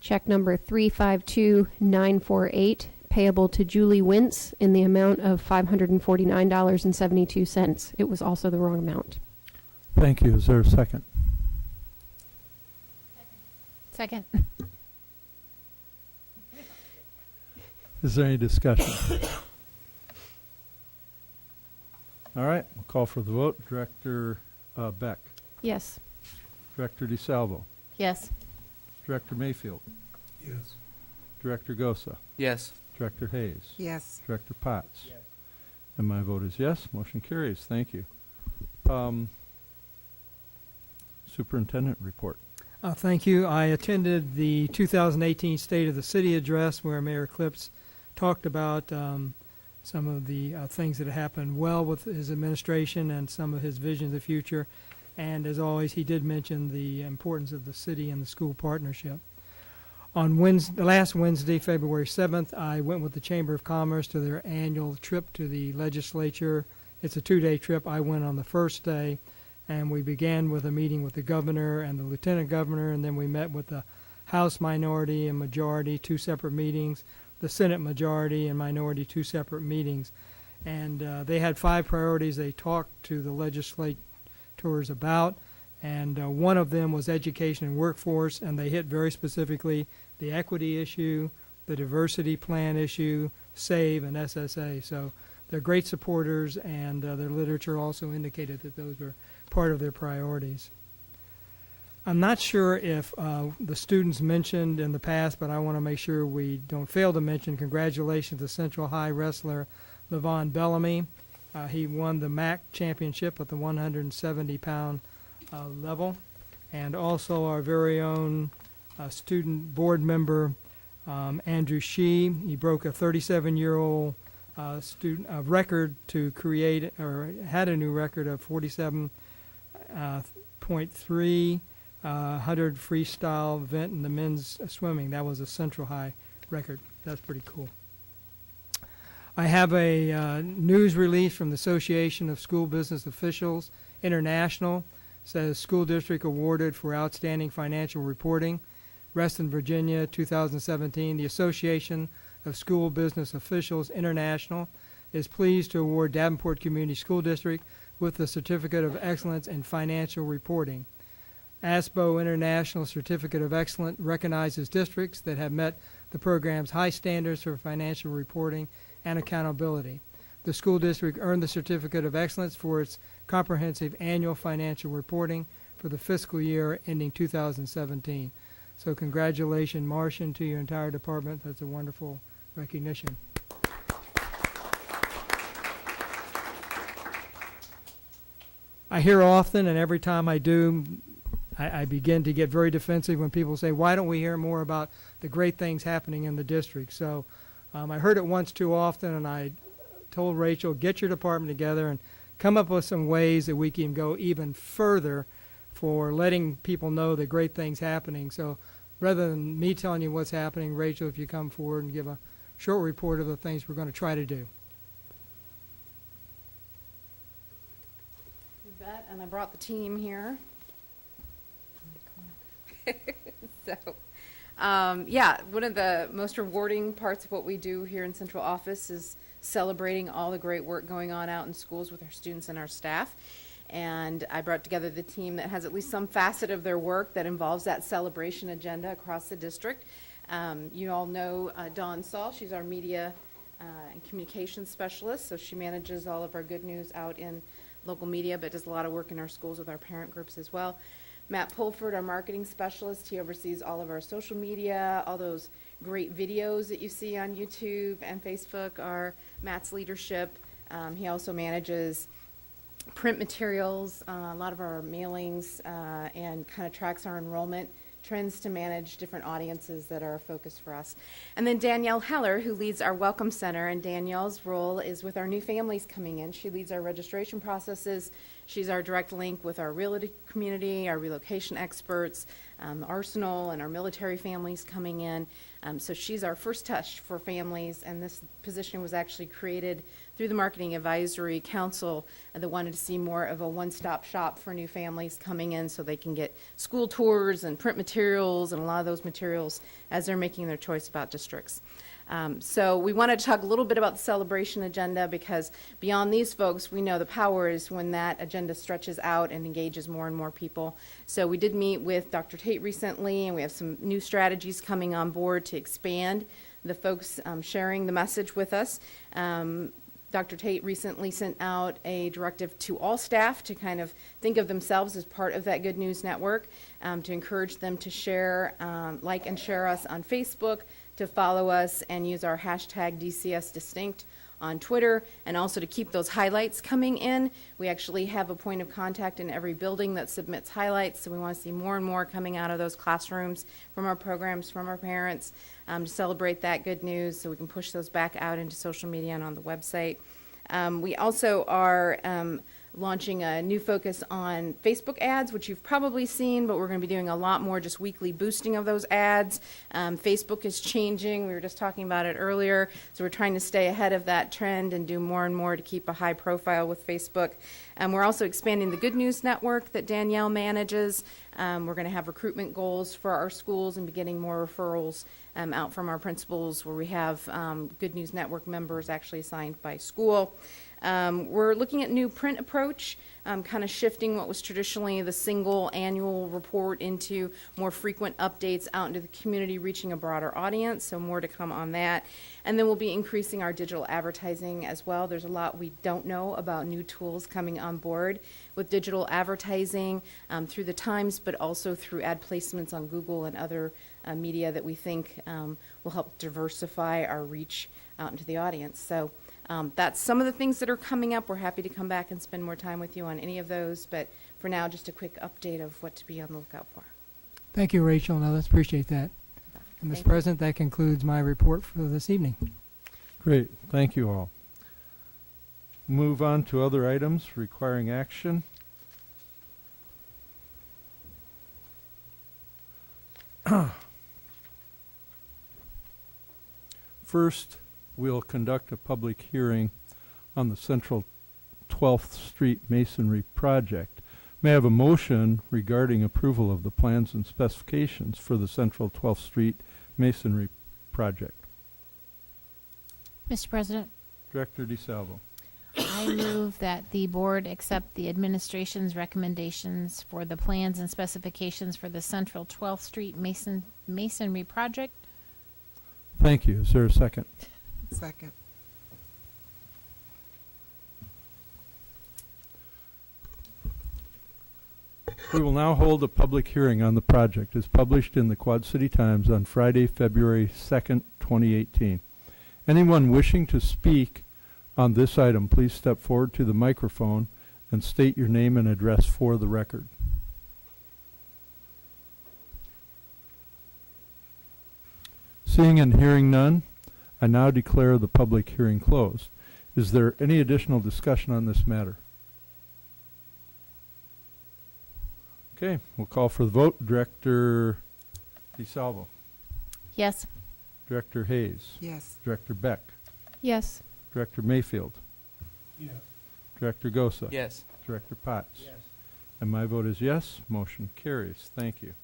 Check number 352948, payable to Julie Wintz in the amount of $549.72. It was also the wrong amount. Thank you. Is there a second? Second. Is there any discussion? All right, we'll call for the vote. Director Beck. Yes. Director DeSalvo. Yes. Director Mayfield. Yes. Director Gosa. Yes. Director Hayes. Yes. Director Potts. Yes. And my vote is yes. Motion carries. Thank you. Superintendent report. Thank you. I attended the 2018 State of the City address where Mayor Clips talked about some of the things that happened well with his administration and some of his vision of the future. And as always, he did mention the importance of the city and the school partnership. On last Wednesday, February 7th, I went with the Chamber of Commerce to their annual trip to the Legislature. It's a 2-day trip. I went on the first day, and we began with a meeting with the governor and the lieutenant governor, and then we met with the House minority and majority, 2 separate meetings, the Senate majority and minority, 2 separate meetings. And they had 5 priorities they talked to the legislators about, and one of them was education and workforce, and they hit very specifically the equity issue, the diversity plan issue, SAVE, and SSA. So they're great supporters, and their literature also indicated that those were part of their priorities. I'm not sure if the students mentioned in the past, but I want to make sure we don't fail to mention congratulations to Central High wrestler Levon Bellamy. He won the MAC championship at the 170-pound level. And also our very own student board member, Andrew Shee. He broke a 37-year-old student record to create, or had a new record of 47.3 100 freestyle event in the men's swimming. That was a Central High record. That's pretty cool. I have a news release from the Association of School Business Officials International. Says school district awarded for outstanding financial reporting. Reston, Virginia, 2017. The Association of School Business Officials International is pleased to award Davenport Community School District with the Certificate of Excellence in Financial Reporting. ASBO International Certificate of Excellence recognizes districts that have met the program's high standards for financial reporting and accountability. The school district earned the Certificate of Excellence for its comprehensive annual financial reporting for the fiscal year ending 2017. So congratulations, Martian, to your entire department. That's a wonderful recognition. I hear often, and every time I do, I begin to get very defensive when people say, why don't we hear more about the great things happening in the district? So I heard it once too often, and I told Rachel, get your department together and come up with some ways that we can go even further for letting people know the great things happening. So rather than me telling you what's happening, Rachel, if you come forward and give a short report of the things we're going to try to do. You bet, and I brought the team here. So, yeah, one of the most rewarding parts of what we do here in Central Office is celebrating all the great work going on out in schools with our students and our staff. And I brought together the team that has at least some facet of their work that involves that celebration agenda across the district. You all know Dawn Saul. She's our media and communications specialist, so she manages all of our good news out in local media, but does a lot of work in our schools with our parent groups as well. Matt Pulford, our marketing specialist, he oversees all of our social media, all those great videos that you see on YouTube and Facebook are Matt's leadership. He also manages print materials, a lot of our mailings, and kind of tracks our enrollment trends to manage different audiences that are a focus for us. And then Danielle Heller, who leads our Welcome Center, and Danielle's role is with our new families coming in. She leads our registration processes. She's our direct link with our realty community, our relocation experts, Arsenal, and our military families coming in. So she's our first touch for families, and this position was actually created through the Marketing Advisory Council that wanted to see more of a one-stop shop for new families coming in so they can get school tours and print materials and a lot of those materials as they're making their choice about districts. So we wanted to talk a little bit about the celebration agenda because beyond these folks, we know the power is when that agenda stretches out and engages more and more people. So we did meet with Dr. Tate recently, and we have some new strategies coming on board to expand the folks sharing the message with us. Dr. Tate recently sent out a directive to all staff to kind of think of themselves as part of that Good News Network, to encourage them to share, like and share us on Facebook, to follow us and use our hashtag DCSDistinct on Twitter, and also to keep those highlights coming in. We actually have a point of contact in every building that submits highlights, so we want to see more and more coming out of those classrooms, from our programs, from our parents, to celebrate that good news so we can push those back out into social media and on the website. We also are launching a new focus on Facebook ads, which you've probably seen, but we're going to be doing a lot more just weekly boosting of those ads. Facebook is changing. We were just talking about it earlier, so we're trying to stay ahead of that trend and do more and more to keep a high profile with Facebook. We're also expanding the Good News Network that Danielle manages. We're going to have recruitment goals for our schools and be getting more referrals out from our principals, where we have Good News Network members actually assigned by school. We're looking at new print approach, kind of shifting what was traditionally the single annual report into more frequent updates out into the community, reaching a broader audience, so more to come on that. And then we'll be increasing our digital advertising as well. There's a lot we don't know about new tools coming on board with digital advertising through the Times, but also through ad placements on Google and other media that we think will help diversify our reach out into the audience. So that's some of the things that are coming up. We're happy to come back and spend more time with you on any of those, but for now, just a quick update of what to be on the lookout for. Thank you, Rachel. Now, let's appreciate that. And Mr. President, that concludes my report for this evening. Great. Thank you all. Move on to other items requiring action. First, we'll conduct a public hearing on the Central 12th Street Masonry project. May I have a motion regarding approval of the plans and specifications for the Central 12th Street Masonry project? Mr. President, Director DeSalvo. I move that the board accept the administration's recommendations for the plans and specifications for the Central 12th Street Masonry project. Thank you. Is there a second? Second. We will now hold a public hearing on the project as published in the Quad City Times on Friday, February 2nd, 2018. Anyone wishing to speak on this item, please step forward to the microphone and state your name and address for the record. Seeing and hearing none, I now declare the public hearing closed. Is there any additional discussion on this matter? Okay, we'll call for the vote. Director DeSalvo. Yes. Director Hayes. Yes. Director Beck. Yes. Director Mayfield. Yes. Director Gosa. Yes. Director Potts. Yes. And my vote is yes. Motion carries. Thank you.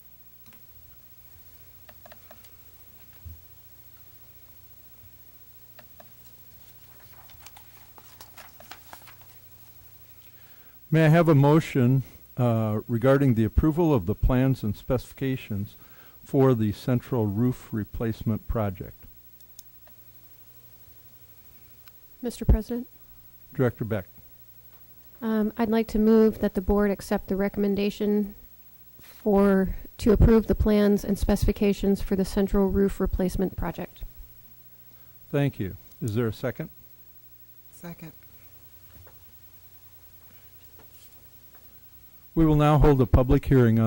May I have a motion regarding the approval of the plans and specifications for the central roof replacement project? Mr. President, Director Beck. I'd like to move that the board accept the recommendation to approve the plans and specifications for the central roof replacement project. Thank you. Is there a second? Second. We will now hold a public hearing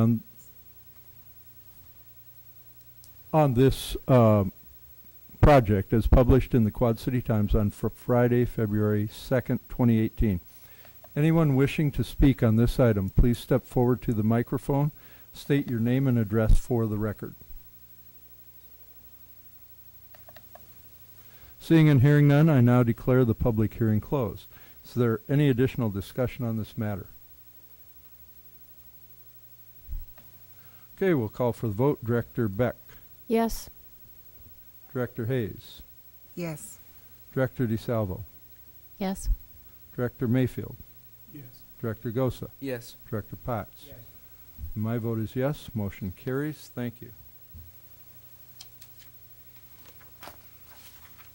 on this project as published in the Quad City Times on Friday, February 2nd, 2018. Anyone wishing to speak on this item, please step forward to the microphone, state your name and address for the record. Seeing and hearing none, I now declare the public hearing closed. Is there any additional discussion on this matter? Okay, we'll call for the vote. Director Beck. Yes. Director Hayes. Yes. Director DeSalvo. Yes. Director Mayfield. Yes. Director Gosa. Yes. Director Potts. Yes. My vote is yes. Motion carries. Thank you.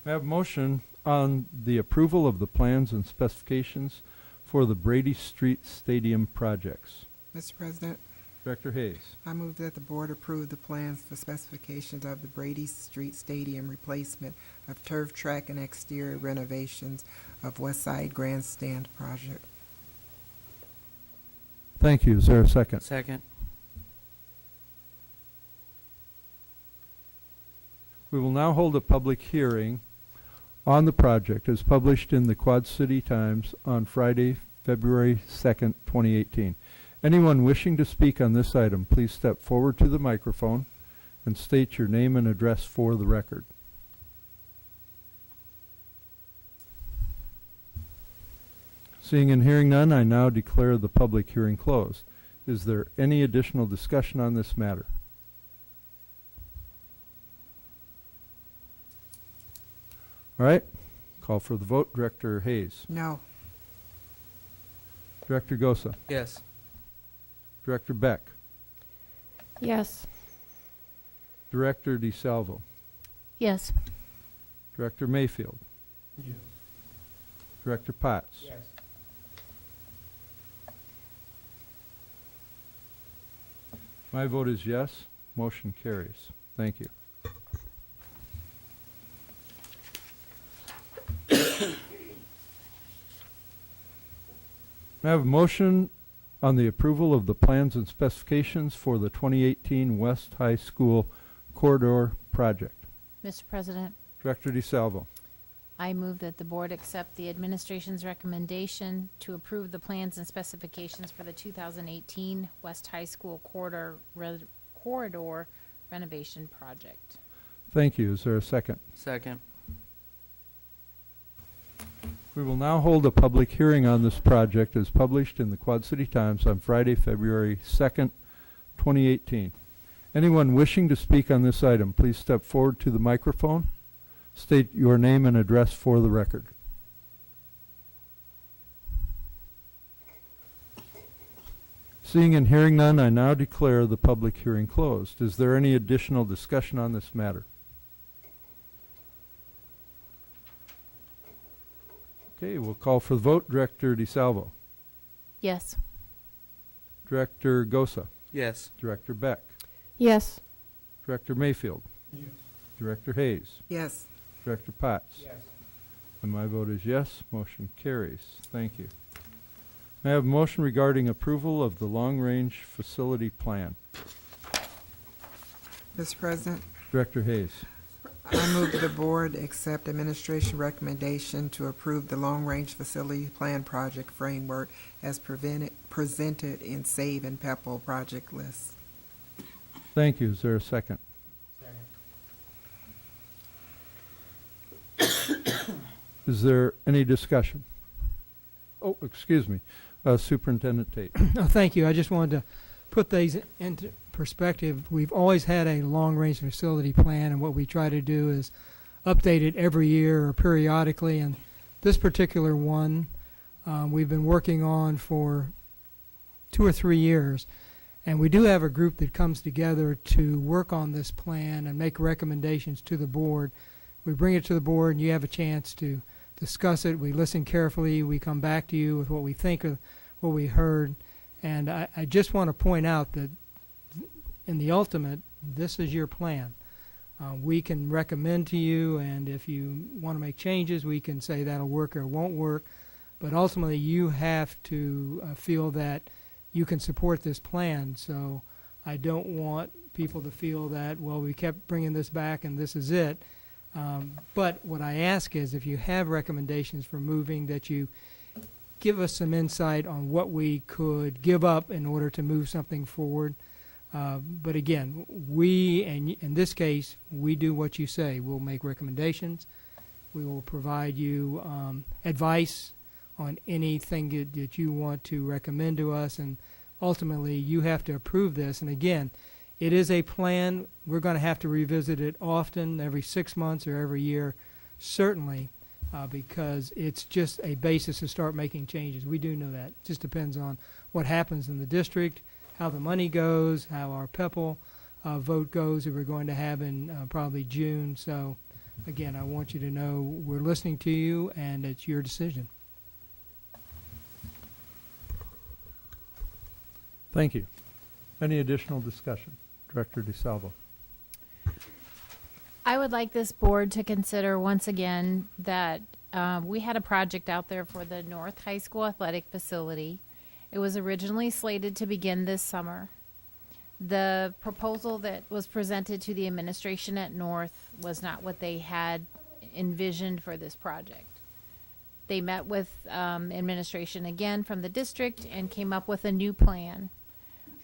I have a motion on the approval of the plans and specifications for the Brady Street Stadium projects. Mr. President, Director Hayes. I move that the board approve the plans for specifications of the Brady Street Stadium replacement of turf track and exterior renovations of West Side Grandstand project. Thank you. Is there a second? Second. We will now hold a public hearing on the project as published in the Quad City Times on Friday, February 2nd, 2018. Anyone wishing to speak on this item, please step forward to the microphone and state your name and address for the record. Seeing and hearing none, I now declare the public hearing closed. Is there any additional discussion on this matter? All right, call for the vote. Director Hayes. No. Director Gosa. Yes. Director Beck. Yes. Director DeSalvo. Yes. Director Mayfield. Yes. Director Potts. Yes. My vote is yes. Motion carries. Thank you. I have a motion on the approval of the plans and specifications for the 2018 West High School Corridor Project. Mr. President, Director DeSalvo. I move that the board accept the administration's recommendation to approve the plans and specifications for the 2018 West High School corridor renovation project. Thank you. Is there a second? Second. We will now hold a public hearing on this project as published in the Quad City Times on Friday, February 2nd, 2018. Anyone wishing to speak on this item, please step forward to the microphone. State your name and address for the record. Seeing and hearing none, I now declare the public hearing closed. Is there any additional discussion on this matter? Okay, we'll call for the vote. Director DeSalvo. Yes. Director Gosa. Yes. Director Beck. Yes. Director Mayfield. Yes. Director Hayes. Yes. Director Potts. Yes. And my vote is yes. Motion carries. Thank you. May I have a motion regarding approval of the long-range facility plan? Mr. President, Director Hayes. I move that the board accept administration recommendation to approve the long-range facility plan project framework as presented in SAVE and PEPAL project list. Thank you. Is there a second? Is there any discussion? Oh, excuse me. Superintendent Tate. Oh, thank you. I just wanted to put these into perspective. We've always had a long-range facility plan, and what we try to do is update it every year or periodically. And this particular one, we've been working on for 2 or 3 years. And we do have a group that comes together to work on this plan and make recommendations to the board. We bring it to the board, and you have a chance to discuss it. We listen carefully. We come back to you with what we think of what we heard. And I just want to point out that in the ultimate, this is your plan. We can recommend to you, and if you want to make changes, we can say that'll work or it won't work. But ultimately, you have to feel that you can support this plan. So I don't want people to feel that, well, we kept bringing this back and this is it. But what I ask is, if you have recommendations for moving, that you give us some insight on what we could give up in order to move something forward. But again, we, and in this case, we do what you say. We'll make recommendations. We will provide you advice on anything that you want to recommend to us. And ultimately, you have to approve this. And again, it is a plan. We're going to have to revisit it often, every 6 months or every year, certainly, because it's just a basis to start making changes. We do know that. It just depends on what happens in the district, how the money goes, how our PEPAL vote goes that we're going to have in probably June. So again, I want you to know we're listening to you, and it's your decision. Thank you. Any additional discussion? Director DeSalvo. I would like this board to consider once again that we had a project out there for the North High School athletic facility. It was originally slated to begin this summer. The proposal that was presented to the administration at North was not what they had envisioned for this project. They met with administration again from the district and came up with a new plan.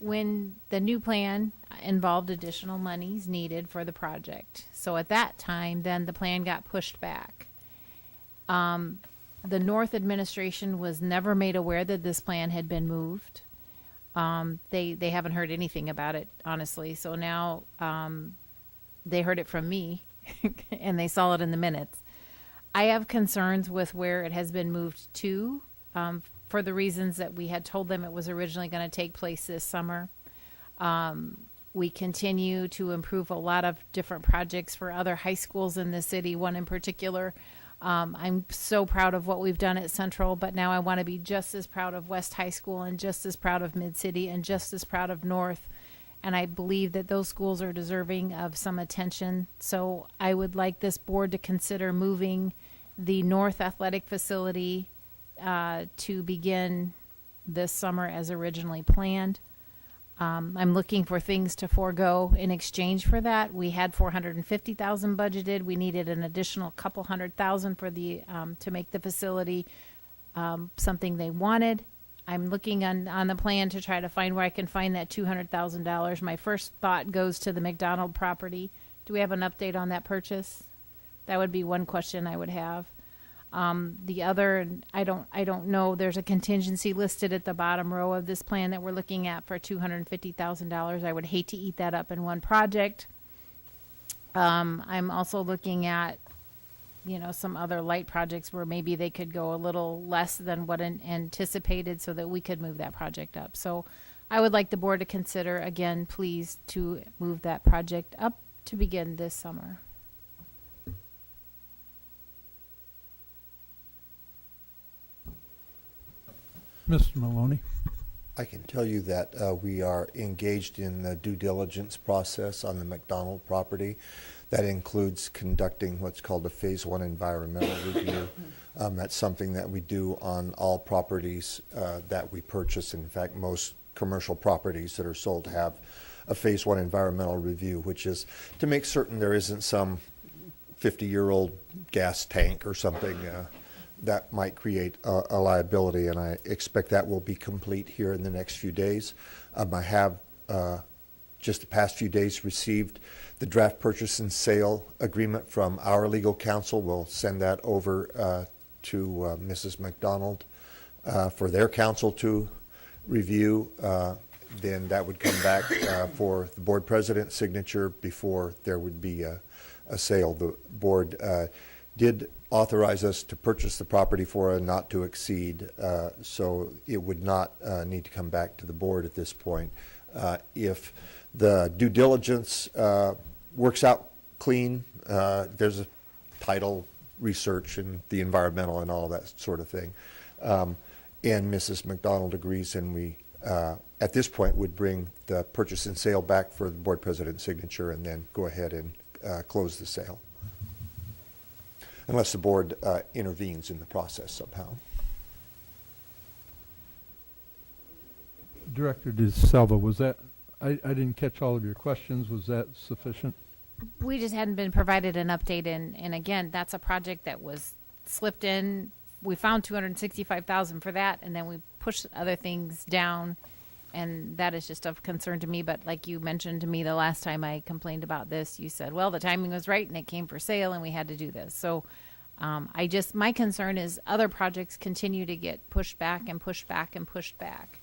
When the new plan involved additional monies needed for the project. So at that time, then the plan got pushed back. The North administration was never made aware that this plan had been moved. They haven't heard anything about it, honestly. So now they heard it from me, and they saw it in the minutes. I have concerns with where it has been moved to, for the reasons that we had told them it was originally going to take place this summer. We continue to improve a lot of different projects for other high schools in the city, one in particular. I'm so proud of what we've done at Central, but now I want to be just as proud of West High School and just as proud of Mid-City and just as proud of North. And I believe that those schools are deserving of some attention. So I would like this board to consider moving the North Athletic Facility to begin this summer as originally planned. I'm looking for things to forego in exchange for that. We had $450,000 budgeted. We needed an additional couple $100,000 for the to make the facility something they wanted. I'm looking on the plan to try to find where I can find that $200,000. My first thought goes to the McDonald property. Do we have an update on that purchase? That would be one question I would have. The other, I don't know, there's a contingency listed at the bottom row of this plan that we're looking at for $250,000. I would hate to eat that up in one project. I'm also looking at, some other light projects where maybe they could go a little less than what anticipated so that we could move that project up. So I would like the board to consider, again, please, to move that project up to begin this summer. Mr. Maloney. I can tell you that we are engaged in the due diligence process on the McDonald property. That includes conducting what's called a Phase 1 environmental review. That's something that we do on all properties that we purchase. In fact, most commercial properties that are sold have a Phase 1 environmental review, which is to make certain there isn't some 50-year-old gas tank or something that might create a liability, and I expect that will be complete here in the next few days. I have just the past few days received the draft purchase and sale agreement from our legal counsel. We'll send that over to Mrs. McDonald for their counsel to review. Then that would come back for the board president's signature before there would be a sale. The board did authorize us to purchase the property for a not to exceed, so it would not need to come back to the board at this point. If the due diligence works out clean, there's a title research and the environmental and all that sort of thing. And Mrs. McDonald agrees, and we, at this point, would bring the purchase and sale back for the board president's signature and then go ahead and close the sale, unless the board intervenes in the process somehow. Director DeSalvo, was that, I didn't catch all of your questions. Was that sufficient? We just hadn't been provided an update, and again, that's a project that was slipped in. We found $265,000 for that, and then we pushed other things down, and that is just of concern to me. But like you mentioned to me the last time I complained about this, you said, well, the timing was right, and it came for sale, and we had to do this. So my concern is other projects continue to get pushed back and pushed back and pushed back.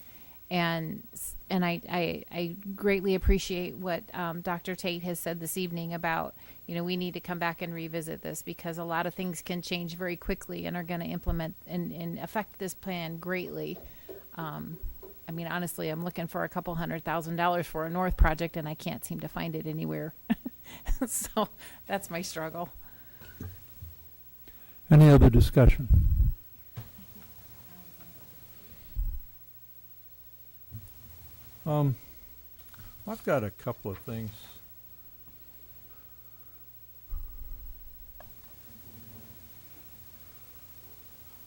And I greatly appreciate what Dr. Tate has said this evening about, we need to come back and revisit this, because a lot of things can change very quickly and are going to implement and affect this plan greatly. Honestly, I'm looking for a couple $100,000 for a North project, and I can't seem to find it anywhere. So that's my struggle. Any other discussion? I've got a couple of things.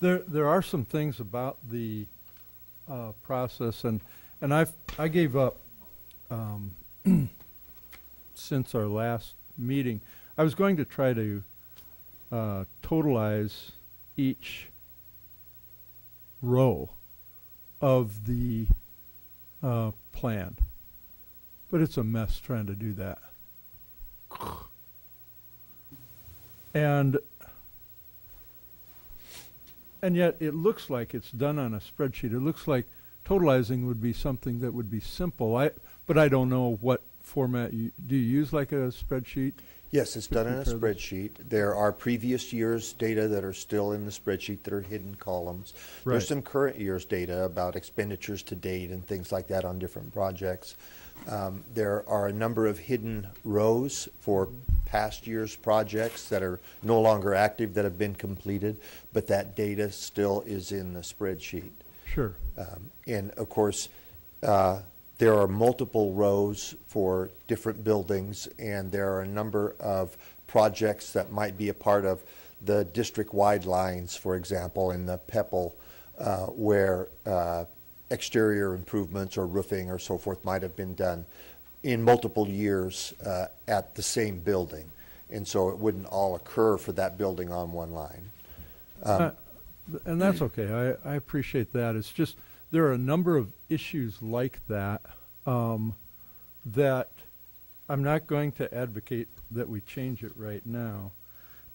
There are some things about the process, and I gave up since our last meeting. I was going to try to totalize each row of the plan, but it's a mess trying to do that. And yet it looks like it's done on a spreadsheet. It looks like totalizing would be something that would be simple. But I don't know what format do you use, like a spreadsheet? Yes, it's done in a spreadsheet. There are previous year's data that are still in the spreadsheet that are hidden columns. Right. There's some current year's data about expenditures to date and things like that on different projects. There are a number of hidden rows for past year's projects that are no longer active, that have been completed, but that data still is in the spreadsheet. Sure. And of course, there are multiple rows for different buildings, and there are a number of projects that might be a part of the district-wide lines, for example, in the PEPL, where exterior improvements or roofing or so forth might have been done in multiple years at the same building. And so it wouldn't all occur for that building on one line. And that's okay. I appreciate that. It's just there are a number of issues like that that I'm not going to advocate that we change it right now.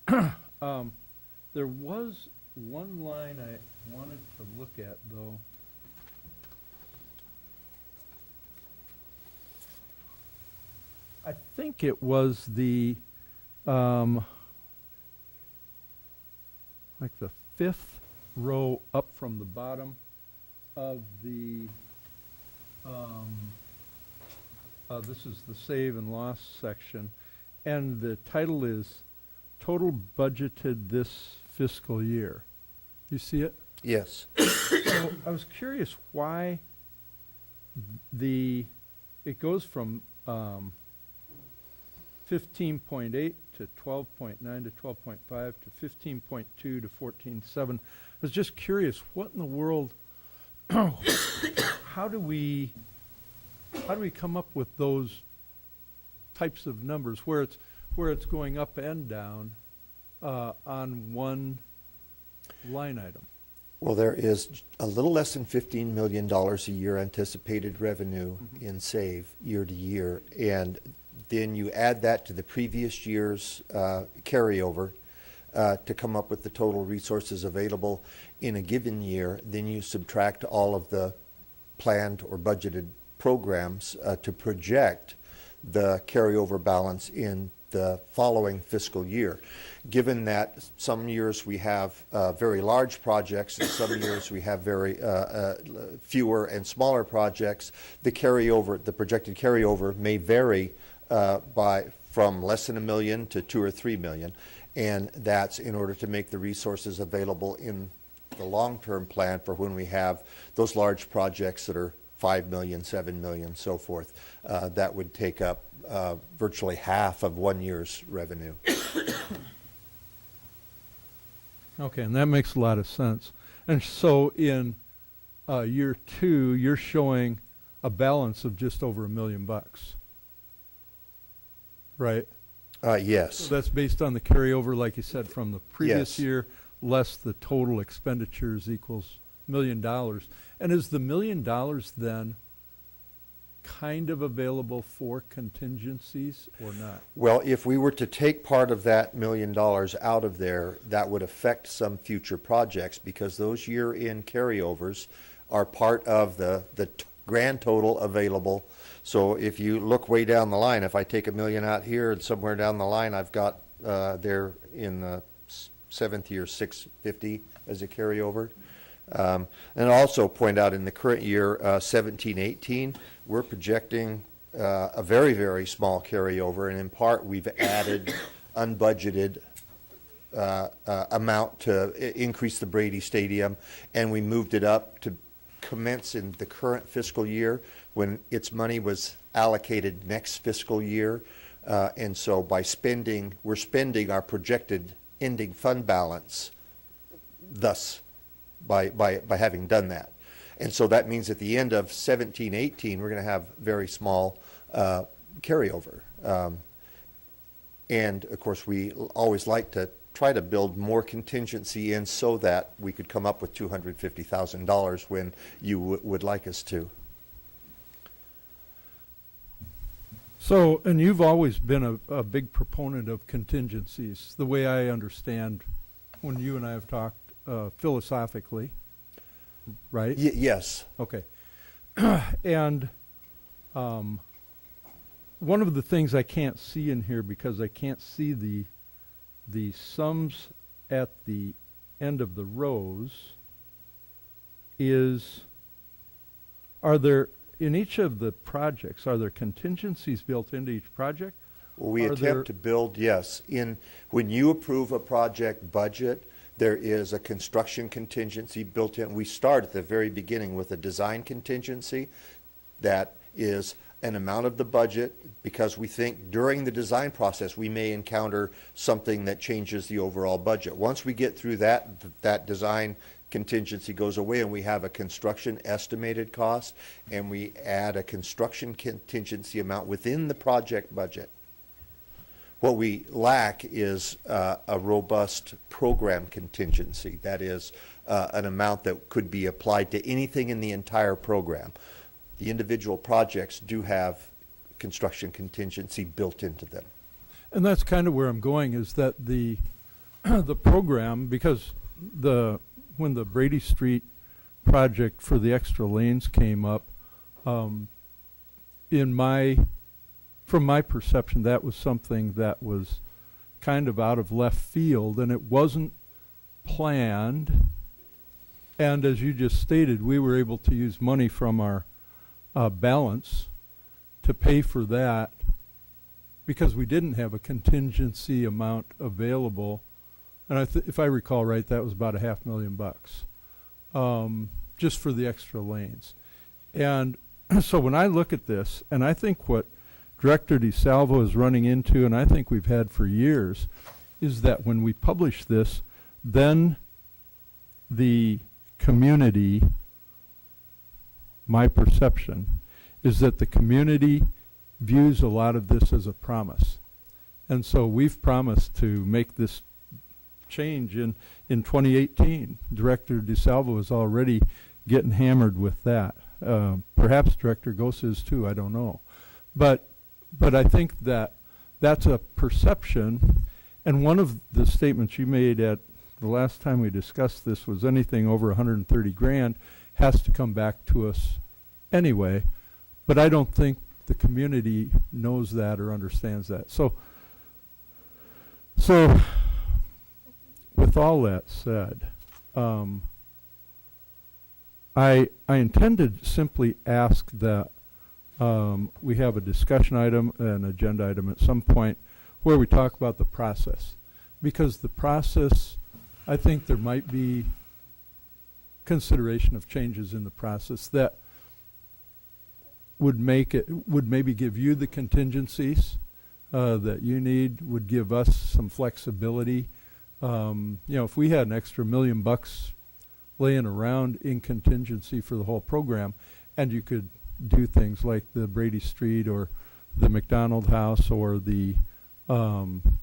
There was one line I wanted to look at, though. I think it was the like the fifth row up from the bottom of the this is the save and loss section, and the title is Total Budgeted This Fiscal Year. You see it? Yes. So I was curious why it goes from 15.8 to 12.9 to 12.5 to 15.2 to 14.7. I was just curious, what in the world, how do we come up with those types of numbers where it's going up and down on one line item? Well, there is a little less than $15 million a year anticipated revenue in SAVE year to year, and then you add that to the previous year's carryover to come up with the total resources available in a given year. Then you subtract all of the planned or budgeted programs to project the carryover balance in the following fiscal year. Given that some years we have very large projects and some years we have very fewer and smaller projects, the projected carryover may vary from less than $1 million to $2 or $3 million, and that's in order to make the resources available in the long-term plan for when we have those large projects that are $5 million, $7 million, so forth. That would take up virtually half of 1 year's revenue. Okay, and that makes a lot of sense. And so in year 2, you're showing a balance of just over $1 million. Right? Yes. So that's based on the carryover, like you said, from the previous Yes. year, less the total expenditures equals $1 million. And is the $1 million then kind of available for contingencies or not? Well, if we were to take part of that $1 million out of there, that would affect some future projects, because those year-end carryovers are part of the grand total available. So if you look way down the line, if I take $1 million out here and somewhere down the line I've got there in the 7th year $650 as a carryover. And also point out in the current year 17-18, we're projecting a very, very small carryover, and in part we've added unbudgeted amount to increase the Brady Stadium, and we moved it up to commence in the current fiscal year when its money was allocated next fiscal year. And so we're spending our projected ending fund balance thus by having done that. And so that means at the end of 17-18, we're going to have very small carryover. And of course, we always like to try to build more contingency in so that we could come up with $250,000 when you would like us to. So, and you've always been a big proponent of contingencies, the way I understand when you and I have talked philosophically, right? Yes. Okay. And one of the things I can't see in here, because I can't see the sums at the end of the rows, is, are there, in each of the projects, are there contingencies built into each project? Well, we attempt to build, yes. When you approve a project budget, there is a construction contingency built in. We start at the very beginning with a design contingency that is an amount of the budget, because we think during the design process we may encounter something that changes the overall budget. Once we get through that design contingency goes away, and we have a construction estimated cost, and we add a construction contingency amount within the project budget. What we lack is a robust program contingency. That is an amount that could be applied to anything in the entire program. The individual projects do have construction contingency built into them. And that's kind of where I'm going, is that the program, because when the Brady Street project for the extra lanes came up, from my perception, that was something that was kind of out of left field, and it wasn't planned. And as you just stated, we were able to use money from our balance to pay for that, because we didn't have a contingency amount available. And if I recall right, that was about $500,000 just for the extra lanes. And so when I look at this, and I think what Director DeSalvo is running into, and I think we've had for years, is that when we publish this, then the community, my perception, is that the community views a lot of this as a promise. And so we've promised to make this change in 2018. Director DeSalvo is already getting hammered with that. Perhaps Director Goss is too, I don't know. But I think that that's a perception, and one of the statements you made at the last time we discussed this was anything over 130 grand has to come back to us anyway, but I don't think the community knows that or understands that. So with all that said, I intend to simply ask that we have a discussion item, an agenda item at some point, where we talk about the process. Because the process, I think there might be consideration of changes in the process that would maybe give you the contingencies that you need, would give us some flexibility. If we had an extra $1 million laying around in contingency for the whole program, and you could do things like the Brady Street or the McDonald House or the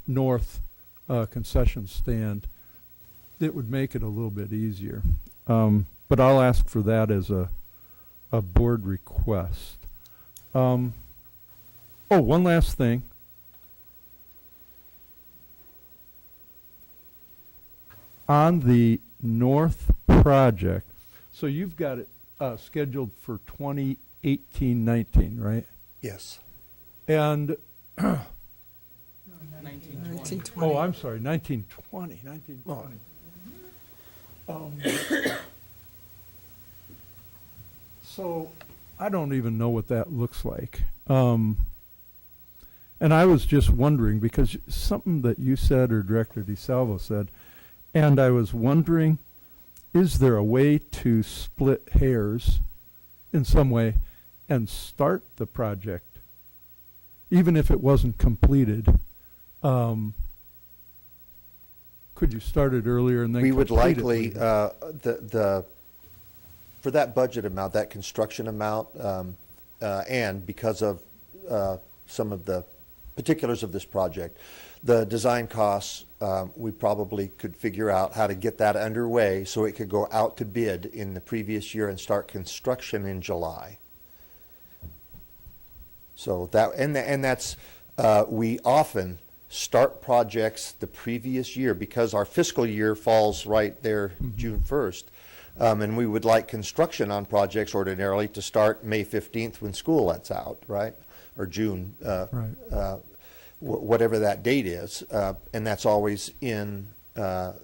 North concession stand, it would make it a little bit easier. But I'll ask for that as a board request. One last thing. On the North project, so you've got it scheduled for 2018-19, right? Yes. And 1920. Oh, I'm sorry, 1920. 1920. So I don't even know what that looks like. And And I was just wondering, because something that you said or Director DeSalvo said, and I was wondering, is there a way to split hairs in some way and start the project, even if it wasn't completed? Could you start it earlier and then We would complete it likely, later? for that budget amount, that construction amount, and because of some of the particulars of this project, the design costs, we probably could figure out how to get that underway so it could go out to bid in the previous year and start construction in July. So that, and that's, we often start projects the previous year because our fiscal year falls right there, June 1st. And we would like construction on projects ordinarily to start May 15th when school lets out, right? Or June, whatever that date is. And that's always in the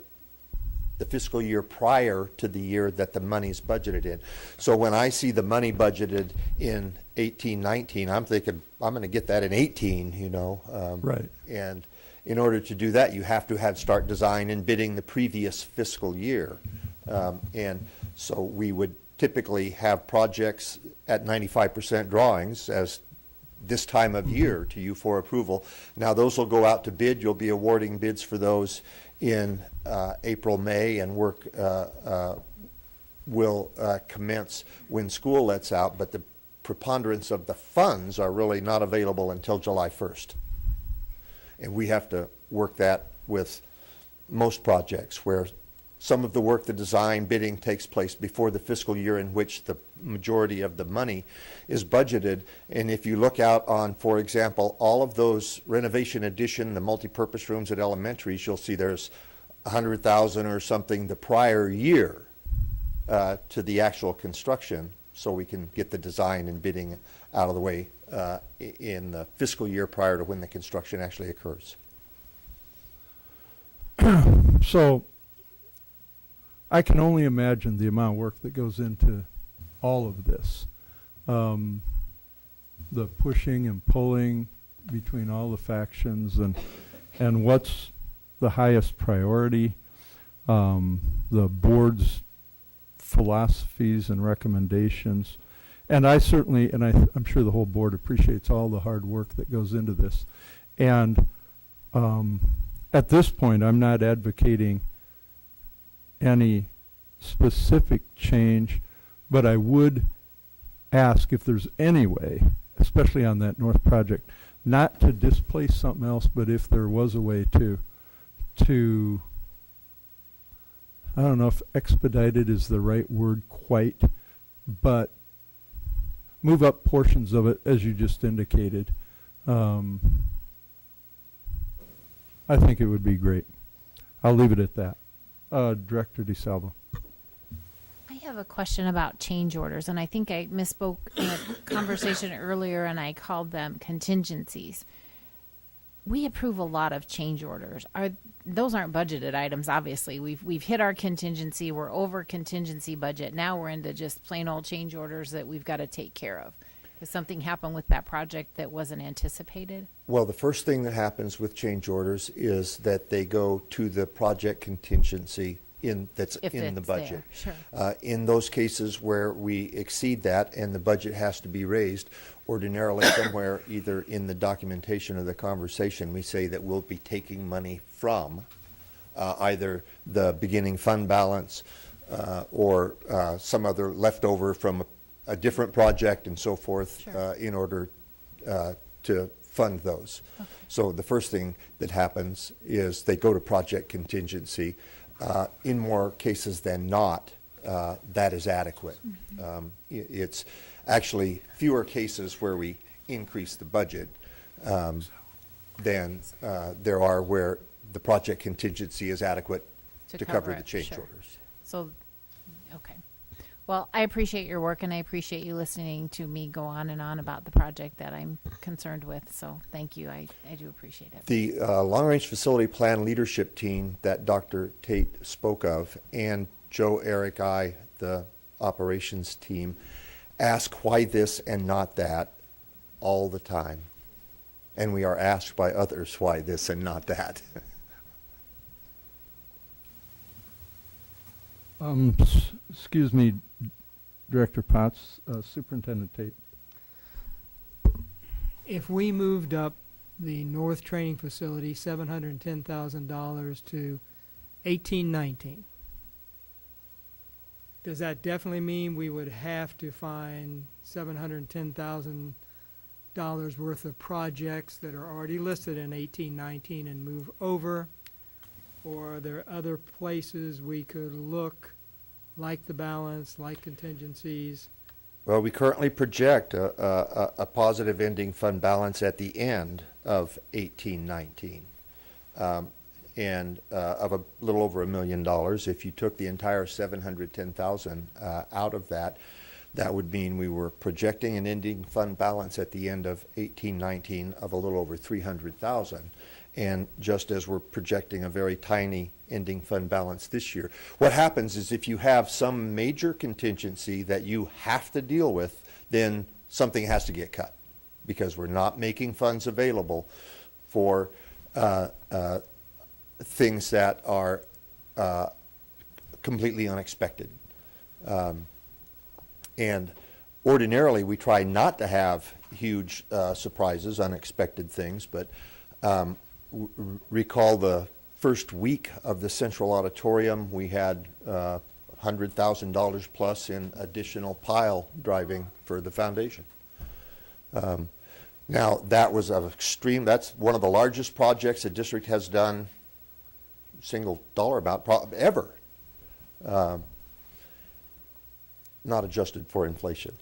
fiscal year prior to the year that the money's budgeted in. So when I see the money budgeted in 18-19, I'm thinking, I'm going to get that in 18, you know. Right. And in order to do that, you have to have start design and bidding the previous fiscal year. And so we would typically have projects at 95% drawings as this time of year to you for approval. Now those will go out to bid. You'll be awarding bids for those in April, May, and work will commence when school lets out, but the preponderance of the funds are really not available until July 1st. And we have to work that with most projects where some of the work, the design, bidding takes place before the fiscal year in which the majority of the money is budgeted. And if you look out on, for example, all of those renovation addition, the multipurpose rooms at elementaries, you'll see there's 100,000 or something the prior year to the actual construction, so we can get the design and bidding out of the way in the fiscal year prior to when the construction actually occurs. So I can only imagine the amount of work that goes into all of this. The pushing and pulling between all the factions and what's the highest priority, the board's philosophies and recommendations. And I certainly, and I'm sure the whole board appreciates all the hard work that goes into this. And at this point, I'm not advocating any specific change, but I would ask if there's any way, especially on that north project, not to displace something else, but if there was a way to I don't know if expedited is the right word quite, but move up portions of it as you just indicated. I think it would be great. I'll leave it at that. Director DeSalvo. I have a question about change orders, and I think I misspoke in a conversation earlier, and I called them contingencies. We approve a lot of change orders. Those aren't budgeted items, obviously. We've hit our contingency. We're over contingency budget. Now we're into just plain old change orders that we've got to take care of. Does something happen with that project that wasn't anticipated? Well, the first thing that happens with change orders is that they go to the project contingency that's in the budget. There, sure. In those cases where we exceed that and the budget has to be raised, ordinarily somewhere either in the documentation or the conversation, we say that we'll be taking money from either the beginning fund balance or some other leftover from a different project and so forth, sure, in order to fund those. Okay. So the first thing that happens is they go to project contingency. In more cases than not, that is adequate. Mm-hmm. It's actually fewer cases where we increase the budget than there are where the project contingency is adequate to cover the change orders. So, okay. Well, I appreciate your work, and I appreciate you listening to me go on and on about the project that I'm concerned with. So thank you. I do appreciate it. The long-range facility plan leadership team that Dr. Tate spoke of, and Joe, Eric, I, the operations team, ask why this and not that all the time. and we are asked by others why this and not that. Excuse me, Director Potts, Superintendent Tate. If we moved up the North Training Facility $710,000 to 1819, does that definitely mean we would have to find $710,000 worth of projects that are already listed in 1819 and move over? Or are there other places we could look, like the balance, like contingencies? Well, we currently project a positive ending fund balance at the end of 1819, and of a little over $1 million. If you took the entire 710,000 out of that, that would mean we were projecting an ending fund balance at the end of 1819 of a little over 300,000. And just as we're projecting a very tiny ending fund balance this year, what happens is if you have some major contingency that you have to deal with, then something has to get cut because we're not making funds available for things that are completely unexpected. And ordinarily we try not to have huge surprises, unexpected things, but recall the first week of the Central Auditorium, we had $100,000 plus in additional pile driving for the foundation. Now that was an extreme, that's one of the largest projects the district has done, single dollar amount ever, not adjusted for inflation.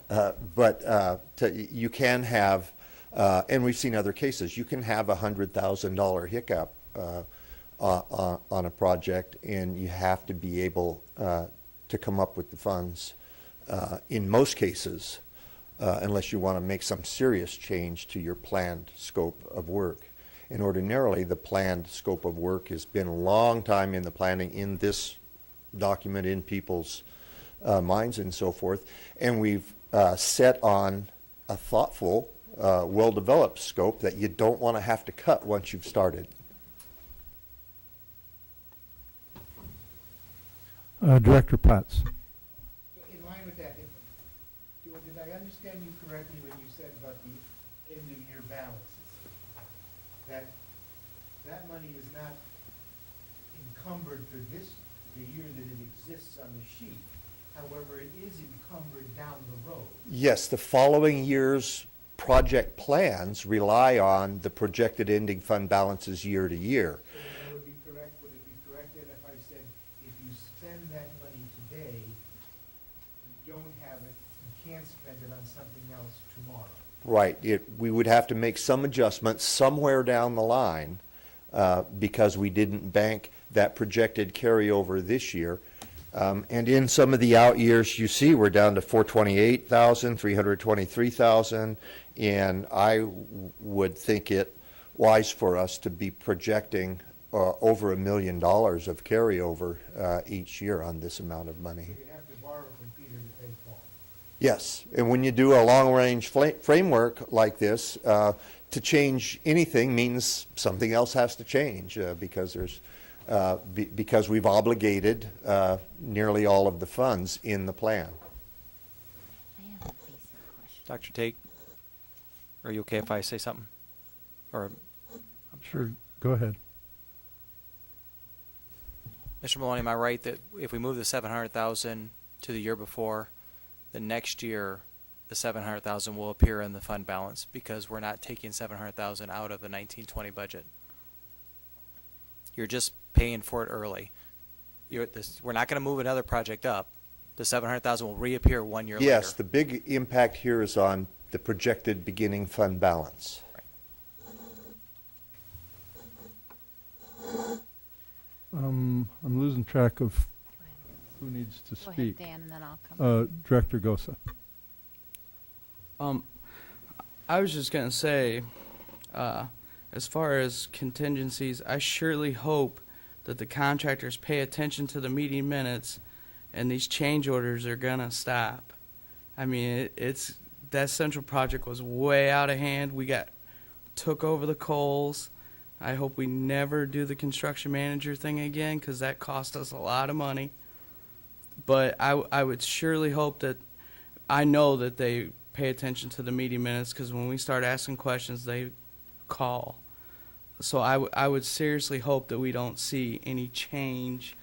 But you can have, and we've seen other cases, you can have a $100,000 hiccup on a project, and you have to be able to come up with the funds in most cases, unless you want to make some serious change to your planned scope of work. And ordinarily, the planned scope of work has been a long time in the planning, in this document, in people's minds and so forth, and we've set on a thoughtful, well-developed scope that you don't want to have to cut once you've started. Director Potts. In line with that, did I understand you correctly when you said about the end of year balances? That money is not encumbered for the year that it exists on the sheet. However, it is encumbered down the road. Yes, the following year's project plans rely on the projected ending fund balances year to year. So that would it be correct then if I said, if you spend that money today, you don't have it, you can't spend it on something else tomorrow? Right. We would have to make some adjustments somewhere down the line because we didn't bank that projected carryover this year. And in some of the out years, you see we're down to 428,000, 323,000, and I would think it wise for us to be projecting over $1 million of carryover each year on this amount of money. So you have to borrow from Peter to pay Paul. Yes, and when you do a long-range framework like this, to change anything means something else has to change because there's because we've obligated nearly all of the funds in the plan. Dr. Tate, are you okay if I say something? Or I'm sure. Go ahead. Mr. Maloney, am I right that if we move the 700,000 to the year before, the next year the 700,000 will appear in the fund balance because we're not taking 700,000 out of the 1920 budget? You're just paying for it early. We're not going to move another project up. The 700,000 will reappear 1 year later. Yes, the big impact here is on the projected beginning fund balance. I'm losing track of who needs to Go speak. ahead, Dan, and then I'll come. Director Gosa. I was just going to say, as far as contingencies, I surely hope that the contractors pay attention to the meeting minutes and these change orders are going to stop. I mean, that central project was way out of hand. We got took over the Coles. I hope we never do the construction manager thing again, because that cost us a lot of money. But I would surely hope that, I know that they pay attention to the meeting minutes, because when we start asking questions, they call. So I would seriously hope that we don't see any change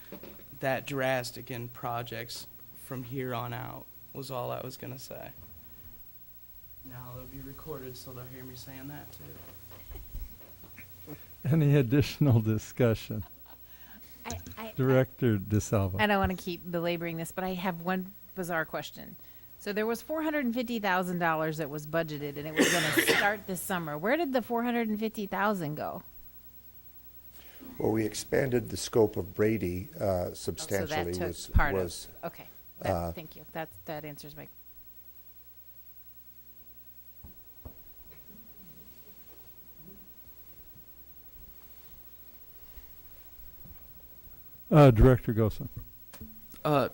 that drastic in projects from here on out, was all I was going to say. Now it'll be recorded, so they'll hear me saying that too. Any additional discussion? Director DeSalvo. I don't want to keep belaboring this, but I have one bizarre question. So there was $450,000 that was budgeted, and it was going to start this summer. Where did the $450,000 go? Well, we expanded the scope of Brady substantially. So that took part of. Okay. uh, Thank you. That answers my. Director Gosa. I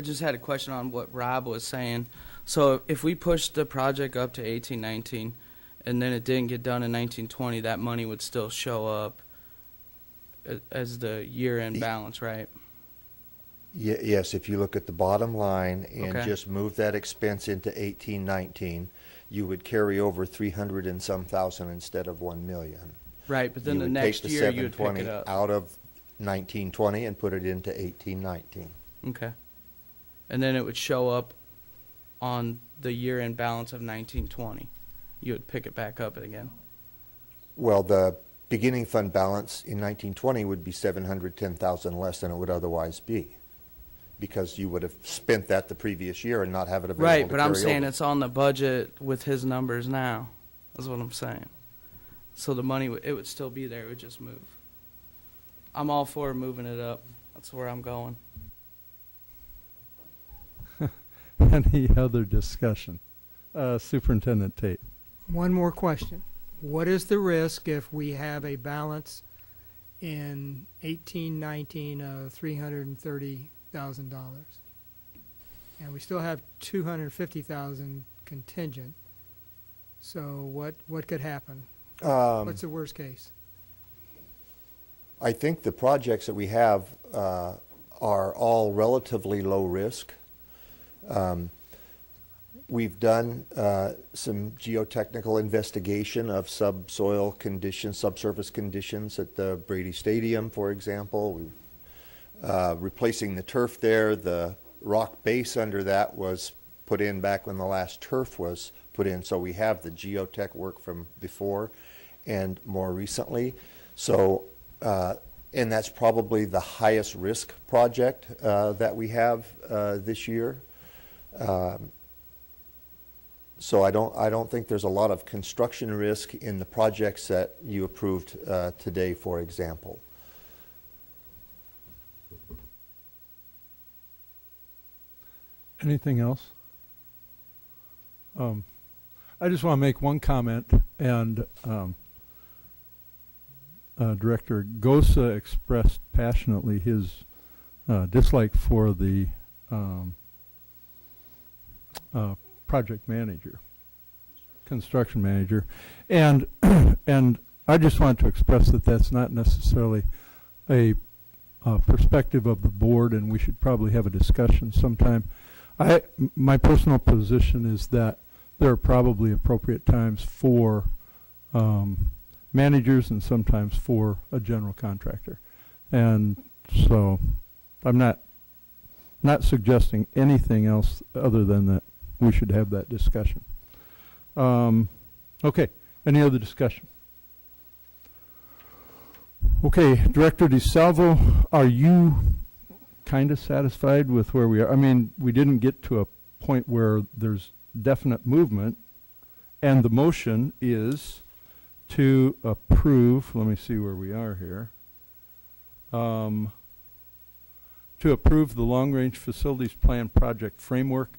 just had a question on what Rob was saying. So if we pushed the project up to 1819 and then it didn't get done in 1920, that money would still show up as the year-end balance, right? Yes, if you look at the bottom line and Okay. just move that expense into 1819, you would carry over 300 and some thousand instead of 1 million. Right, but then You the would next take the year you would pick 720 it up. out of 1920 and put it into 1819. Okay. And then it would show up on the year-end balance of 1920. You would pick it back up again. Well, the beginning fund balance in 1920 would be 710,000 less than it would otherwise be, because you would have spent that the previous year and not have it available Right, to but I'm carry saying over. it's on the budget with his numbers now. That's what I'm saying. So the money, it would still be there. It would just move. I'm all for moving it up. That's where I'm going. Any other discussion? Superintendent Tate. One more question. What is the risk if we have a balance in 1819 of $330,000? And we still have $250,000 contingent. So what could happen? What's the worst case? I think the projects that we have are all relatively low risk. We've done some geotechnical investigation of subsoil conditions, subsurface conditions at the Brady Stadium, for example. Replacing the turf there, the rock base under that was put in back when the last turf was put in, so we have the geotech work from before and more recently. So, and that's probably the highest risk project that we have this year. So I don't think there's a lot of construction risk in the projects that you approved today, for example. Anything else? I just want to make one comment, and Director Gosa expressed passionately his dislike for the project manager, construction manager, and and I just want to express that that's not necessarily a perspective of the board, and we should probably have a discussion sometime. My personal position is that there are probably appropriate times for managers and sometimes for a general contractor, and so I'm not suggesting anything else other than that we should have that discussion. Okay, any other discussion? Okay, Director DeSalvo, are you kind of satisfied with where we are? I mean, we didn't get to a point where there's definite movement, and the motion is to approve, let me see where we are here, to approve the long-range facilities plan project framework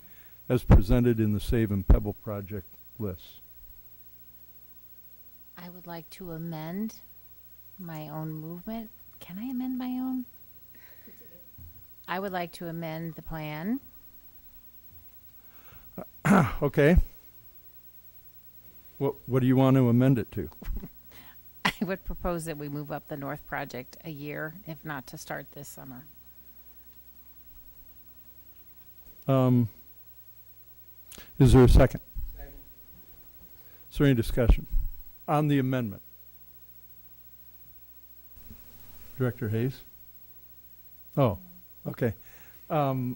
as presented in the Save and Pebble project list. I would like to amend my own movement. Can I amend my own? I would like to amend the plan. Okay. What do you want to amend it to? I would propose that we move up the North project a year, if not to start this summer. Is there a second? Is there any discussion on the amendment? Director Hayes? Oh, okay. Well,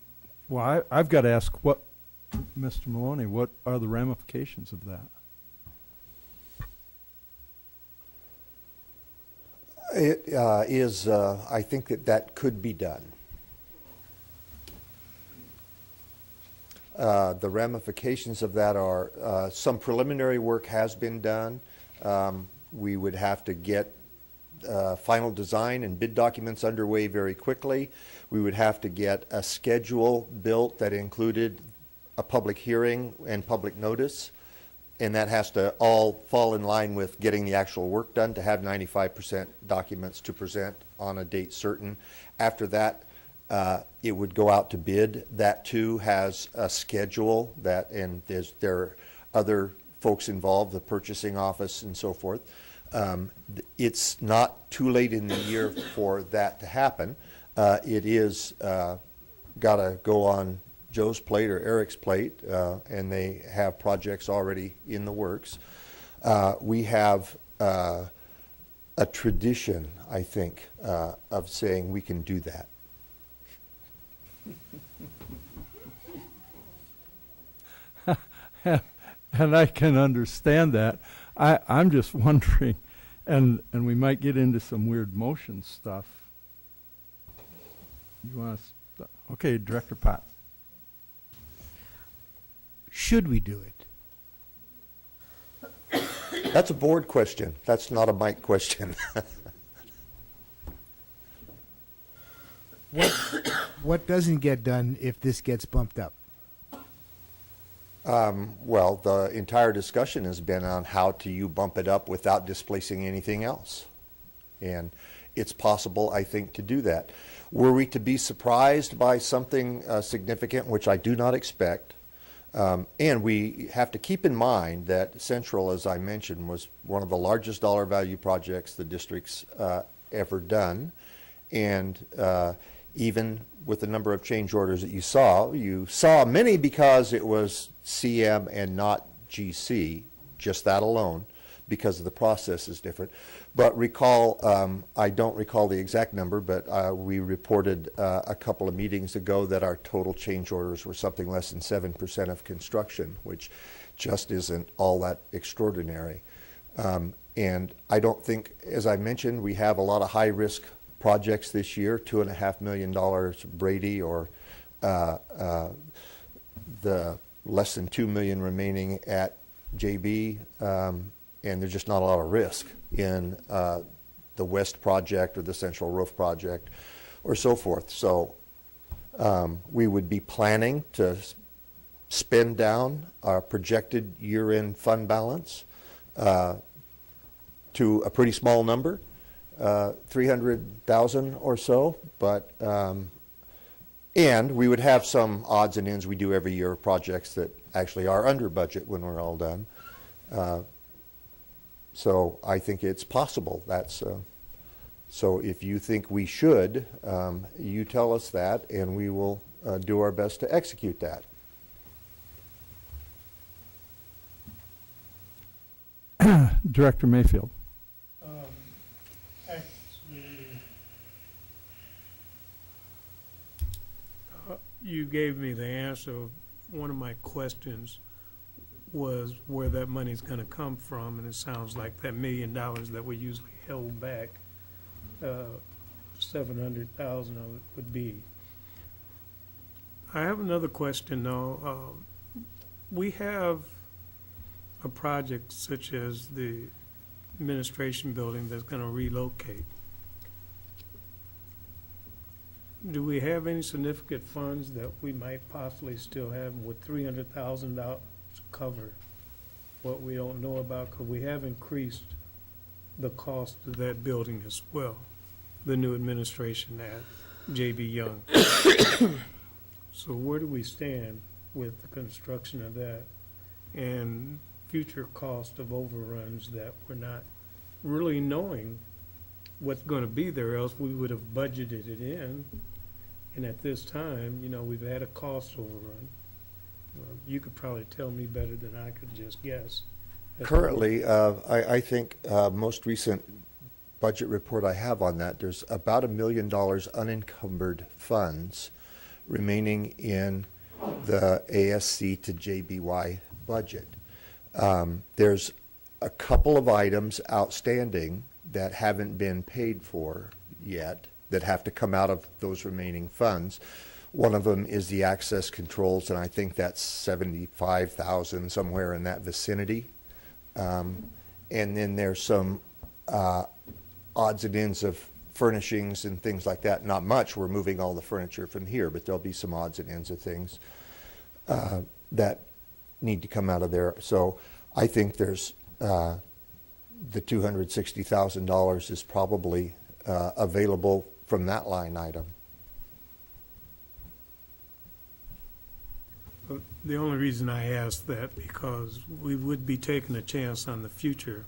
I've got to ask Mr. Maloney, what are the ramifications of that? It is, I think that could be done. The ramifications of that are some preliminary work has been done. We would have to get final design and bid documents underway very quickly. We would have to get a schedule built that included a public hearing and public notice, and that has to all fall in line with getting the actual work done to have 95% documents to present on a date certain. After that, it would go out to bid. That too has a schedule and there are other folks involved, the purchasing office and so forth. It's not too late in the year for that to happen. It is got to go on Joe's plate or Eric's plate, and they have projects already in the works. We have a tradition, I think, of saying we can do that. And I can understand that. I'm just wondering, and we might get into some weird motion stuff. You want to? Okay, Director Potts. Should we do it? That's a board question. That's not a Mike question. What doesn't get done if this gets bumped up? Well, the entire discussion has been on how do you bump it up without displacing anything else. And it's possible, I think, to do that. Were we to be surprised by something significant, which I do not expect, and we have to keep in mind that Central, as I mentioned, was one of the largest dollar value projects the district's ever done. And even with the number of change orders that you saw many because it was CM and not GC, just that alone, because the process is different. But recall, I don't recall the exact number, but we reported a couple of meetings ago that our total change orders were something less than 7% of construction, which just isn't all that extraordinary. And I don't think, as I mentioned, we have a lot of high-risk projects this year, $2.5 million Brady, or the less than $2 million remaining at JB, and there's just not a lot of risk in the West project or the Central Roof project or so forth. So we would be planning to spend down our projected year-end fund balance to a pretty small number, 300,000 or so, but and we would have some odds and ends we do every year of projects that actually are under budget when we're all done. So I think it's possible. That's so if you think we should, you tell us that, and we will do our best to execute that. Director Mayfield. You gave me the answer. One of my questions was where that money's going to come from, and it sounds like that $1 million that we usually held back, 700,000 of it would be. I have another question though. We have a project such as the administration building that's going to relocate. Do we have any significant funds that we might possibly still have with $300,000 cover what we don't know about? Because we have increased the cost of that building as well, the new administration at J.B. Young. So where do we stand with the construction of that? And future cost of overruns that we're not really knowing what's going to be there, else we would have budgeted it in. And at this time, you know, we've had a cost overrun. You could probably tell me better than I could just guess. Currently, I think most recent budget report I have on that, there's about $1 million unencumbered funds remaining in the ASC to JBY budget. There's a couple of items outstanding that haven't been paid for yet that have to come out of those remaining funds. One of them is the access controls, and I think that's $75,000, somewhere in that vicinity. And then there's some odds and ends of furnishings and things like that. Not much. We're moving all the furniture from here, but there'll be some odds and ends of things that need to come out of there. So I think there's the $260,000 is probably available from that line item. The only reason I asked that, because we would be taking a chance on the future,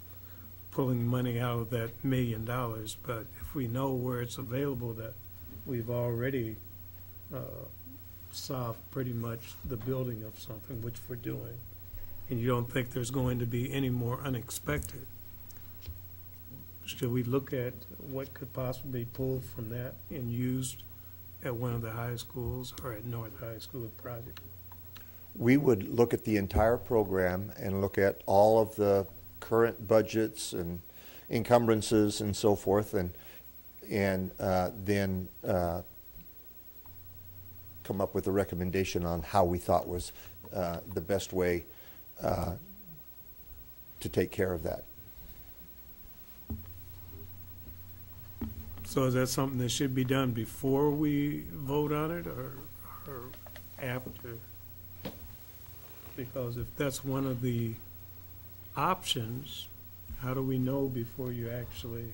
pulling money out of that $1 million, but if we know where it's available, that we've already solved pretty much the building of something, which we're doing, and you don't think there's going to be any more unexpected, should we look at what could possibly be pulled from that and used at one of the high schools or at North High School project? We would look at the entire program and look at all of the current budgets and encumbrances and so forth, and then come up with a recommendation on how we thought was the best way to take care of that. So is that something that should be done before we vote on it, or after? Because if that's one of the options, how do we know before you actually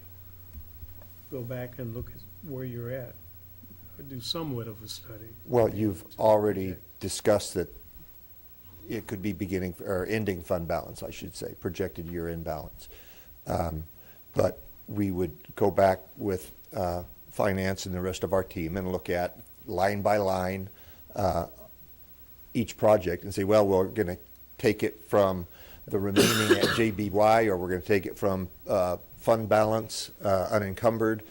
go back and look at where you're at, or do somewhat of a study? Well, you've already discussed that it could be beginning or ending fund balance, I should say, projected year-end balance. But we would go back with finance and the rest of our team and look at line by line each project and say, well, we're going to take it from the remaining at JBY, or we're going to take it from fund balance, unencumbered,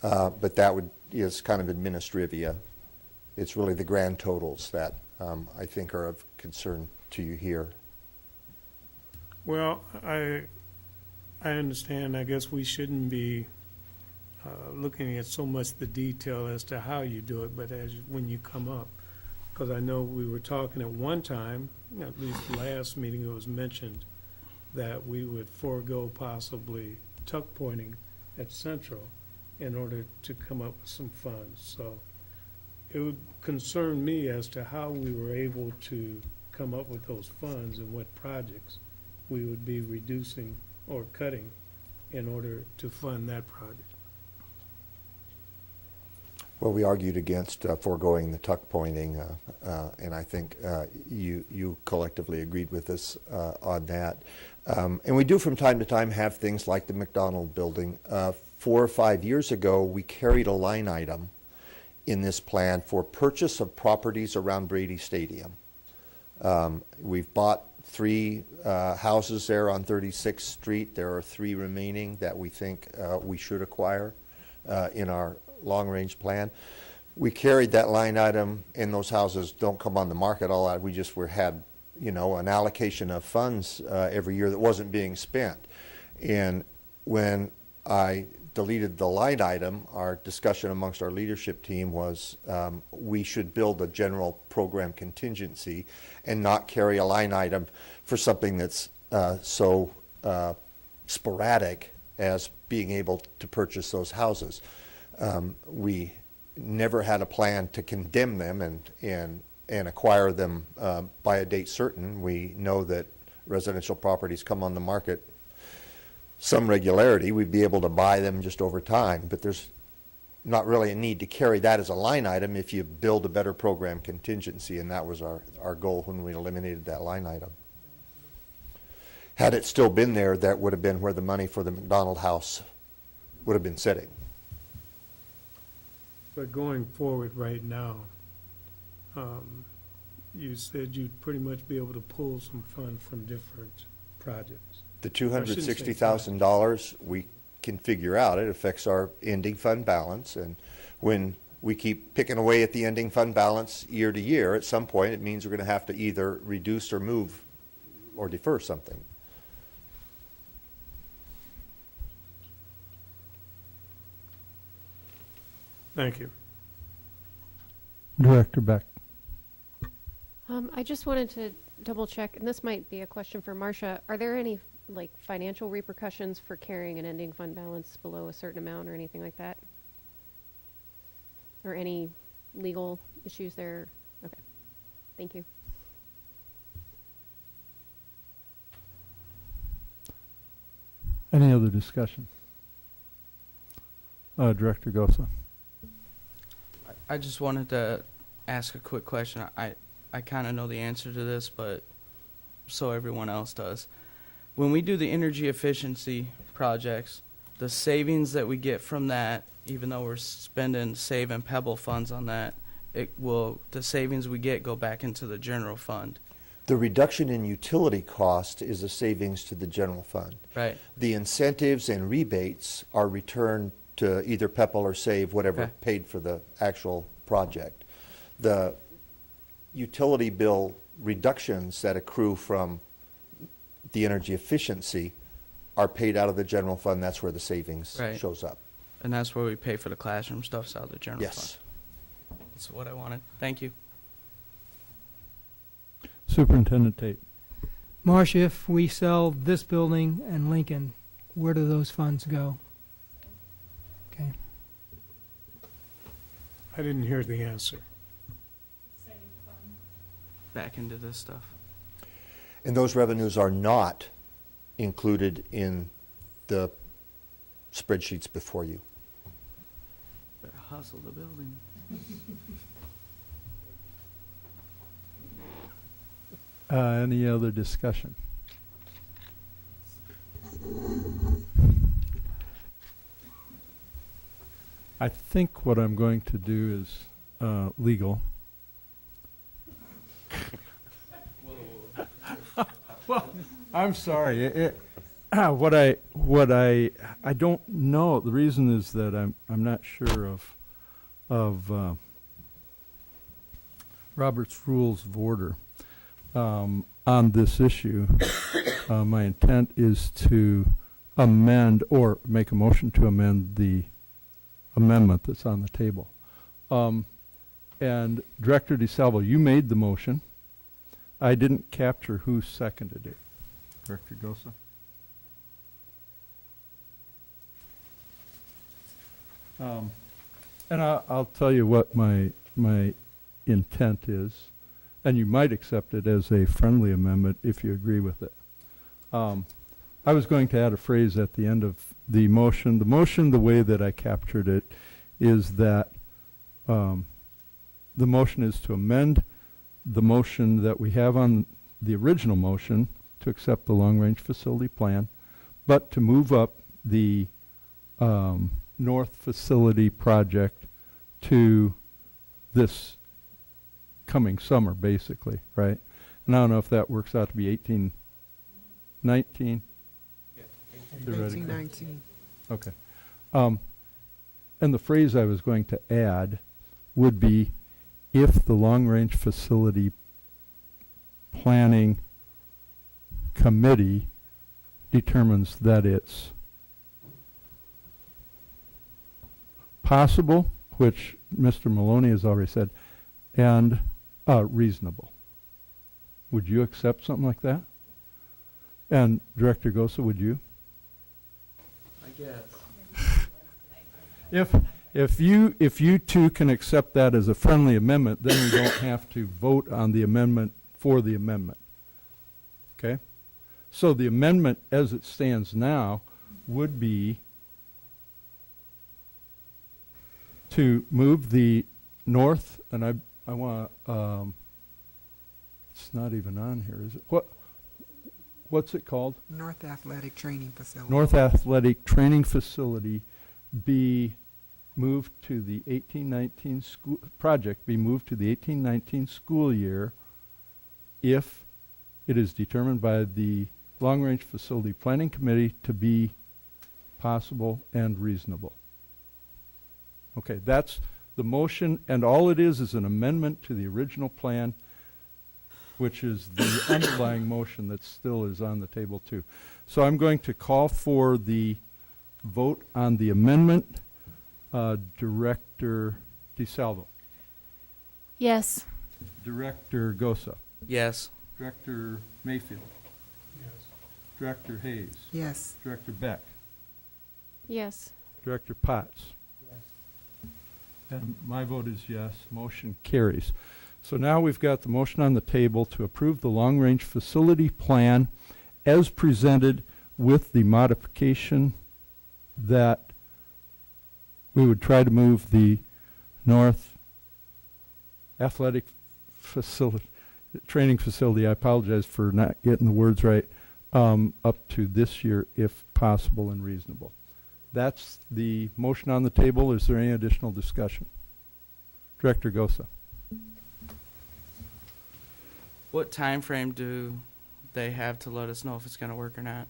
but that is kind of administrivia. It's really the grand totals that I think are of concern to you here. Well, I understand. I guess we shouldn't be looking at so much the detail as to how you do it, but when you come up, because I know we were talking at one time, at least the last meeting, it was mentioned that we would forego possibly tuck pointing at Central in order to come up with some funds. So it would concern me as to how we were able to come up with those funds and what projects we would be reducing or cutting in order to fund that project. Well, we argued against foregoing the tuck pointing, and I think you collectively agreed with us on that. And we do from time to time have things like the McDonald building. 4 or 5 years ago, we carried a line item in this plan for purchase of properties around Brady Stadium. We've bought 3 houses there on 36th Street. There are 3 remaining that we think we should acquire in our long-range plan. We carried that line item, and those houses don't come on the market all that. We just had, an allocation of funds every year that wasn't being spent. And when I deleted the line item, our discussion amongst our leadership team was we should build a general program contingency and not carry a line item for something that's so sporadic as being able to purchase those houses. We never had a plan to condemn them and acquire them by a date certain. We know that residential properties come on the market some regularity. We'd be able to buy them just over time, but there's not really a need to carry that as a line item if you build a better program contingency, and that was our goal when we eliminated that line item. Had it still been there, that would have been where the money for the McDonald House would have been sitting. But going forward right now, you said you'd pretty much be able to pull some funds from different projects. The $260,000 we can figure out. It affects our ending fund balance, and when we keep picking away at the ending fund balance year to year, at some point it means we're going to have to either reduce or move or defer something. Thank you. Director Beck. I just wanted to double check, and this might be a question for Marcia. Are there any like financial repercussions for carrying an ending fund balance below a certain amount or anything like that? Or any legal issues there? Okay. Thank you. Any other discussion? Director Gosa. I just wanted to ask a quick question. I kind of know the answer to this, but so everyone else does. When we do the energy efficiency projects, the savings that we get from that, even though we're spending save and pebble funds on that, the savings we get go back into the general fund. The reduction in utility cost is a savings to the general fund. Right. The incentives and rebates are returned to either PEPL or SAVE, whatever paid for the actual project. The utility bill reductions that accrue from the energy efficiency are paid out of the general fund. That's where the savings shows up. And that's where we pay for the classroom stuff, out of the general fund. Yes. That's what I wanted. Thank you. Superintendent Tate. Marcia, if we sell this building and Lincoln, where do those funds go? Okay. I didn't hear the answer. Back into this stuff. And those revenues are not included in the spreadsheets before you. Better hustle the building. Any other discussion? I think what I'm going to do is legal. Well, I'm sorry. What I don't know. The reason is that I'm not sure of Robert's Rules of Order on this issue. My intent is to amend or make a motion to amend the amendment that's on the table. And Director DeSalvo, you made the motion. I didn't capture who seconded it. Director Gosa? And I'll tell you what my intent is, and you might accept it as a friendly amendment if you agree with it. I was going to add a phrase at the end of the motion. The motion, the way that I captured it, is that the motion is to amend the motion that we have on the original motion to accept the long-range facility plan, but to move up the north facility project to this coming summer, basically, right? And I don't know if that works out to be 1819. Theoretically. 1819. Okay. And the phrase I was going to add would be, if the long-range facility planning committee determines that it's possible, which Mr. Maloney has already said, and reasonable. Would you accept something like that? And Director Gosa, would you? I guess. If you two can accept that as a friendly amendment, then we don't have to vote on the amendment for the amendment. Okay? So the amendment as it stands now would be to move the north, and I want it's not even on here, is it? What what's it called? North Athletic Training Facility. North Athletic Training Facility be moved to the 1819 school project be moved to the 1819 school year if it is determined by the Long Range Facility Planning Committee to be possible and reasonable. Okay, that's the motion, and all it is an amendment to the original plan, which is the underlying motion that still is on the table too. So I'm going to call for the vote on the amendment. Director DeSalvo. Yes. Director Gosa. Yes. Director Mayfield. Yes. Director Hayes. Yes. Director Beck. Yes. Director Potts. Yes. And my vote is yes. Motion carries. So now we've got the motion on the table to approve the long-range facility plan as presented with the modification that we would try to move the North Athletic Facility, Training Facility, I apologize for not getting the words right, up to this year if possible and reasonable. That's the motion on the table. Is there any additional discussion? Director Gosa. What time frame do they have to let us know if it's going to work or not?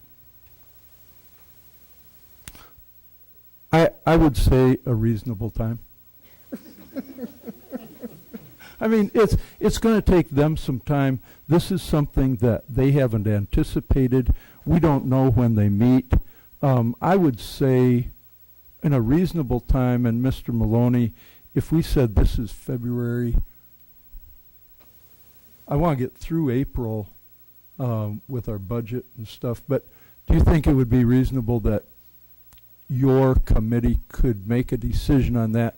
I would say a reasonable time. I mean, it's going to take them some time. This is something that they haven't anticipated. We don't know when they meet. I would say in a reasonable time, and Mr. Maloney, if we said this is February, I want to get through April with our budget and stuff, but do you think it would be reasonable that your committee could make a decision on that,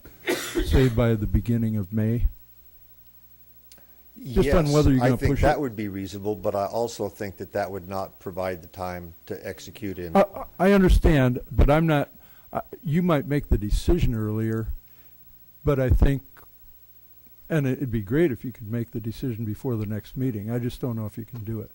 say by the beginning of May? Just on whether you're going to push it. I think that would be reasonable, but I also think that that would not provide the time to execute in. I understand, but I'm not, you might make the decision earlier, but I think, and it'd be great if you could make the decision before the next meeting. I just don't know if you can do it.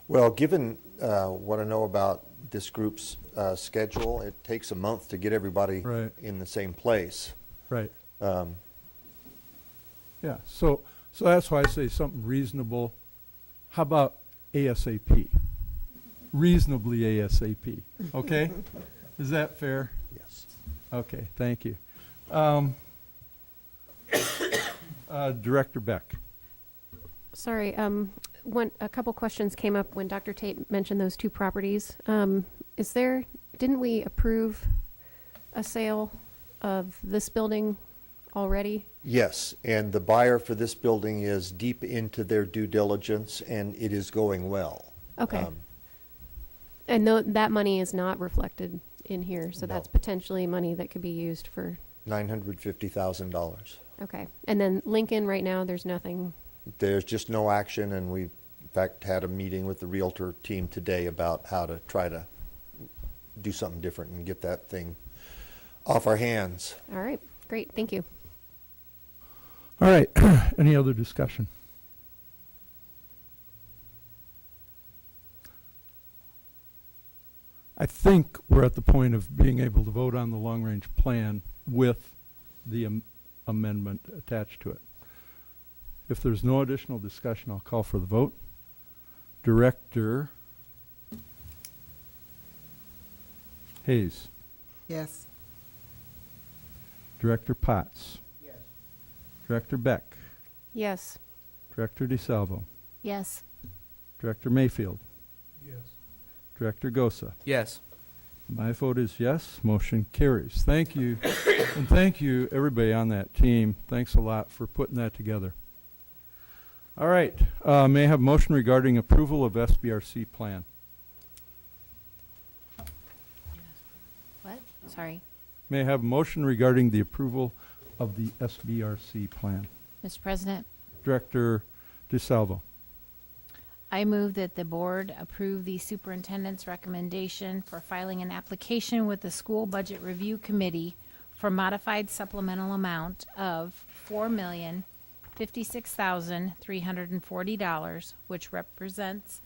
Well, given what I know about this group's schedule, it takes a month to get everybody in the same place. Right. Yeah, so that's why I say something reasonable. How about ASAP? Reasonably ASAP, okay? Is that fair? Yes. Okay, thank you. Director Beck. Sorry, a couple questions came up when Dr. Tate mentioned those two properties. Didn't we approve a sale of this building already? Yes, and the buyer for this building is deep into their due diligence, and it is going well. Okay. And that money is not reflected in here, so No. that's potentially money that could be used for... $950,000. Okay. And then Lincoln, right now, there's nothing... There's just no action, and we, in fact, had a meeting with the Realtor team today about how to try to do something different and get that thing off our hands. All right. Great. Thank you. All right. Any other discussion? I think we're at the point of being able to vote on the long-range plan with the amendment attached to it. If there's no additional discussion, I'll call for the vote. Director Hayes. Yes. Director Potts. Yes. Director Beck. Yes. Director DeSalvo. Yes. Director Mayfield. Yes. Director Gosa. Yes. My vote is yes. Motion carries. Thank you. And thank you, everybody on that team. Thanks a lot for putting that together. All right. May I have a motion regarding approval of SBRC plan? What? Sorry. May I have a motion regarding the approval of the SBRC plan? Mr. President, Director DeSalvo. I move that the board approve the superintendent's recommendation for filing an application with the School Budget Review Committee for modified supplemental amount of $4,056,340, which represents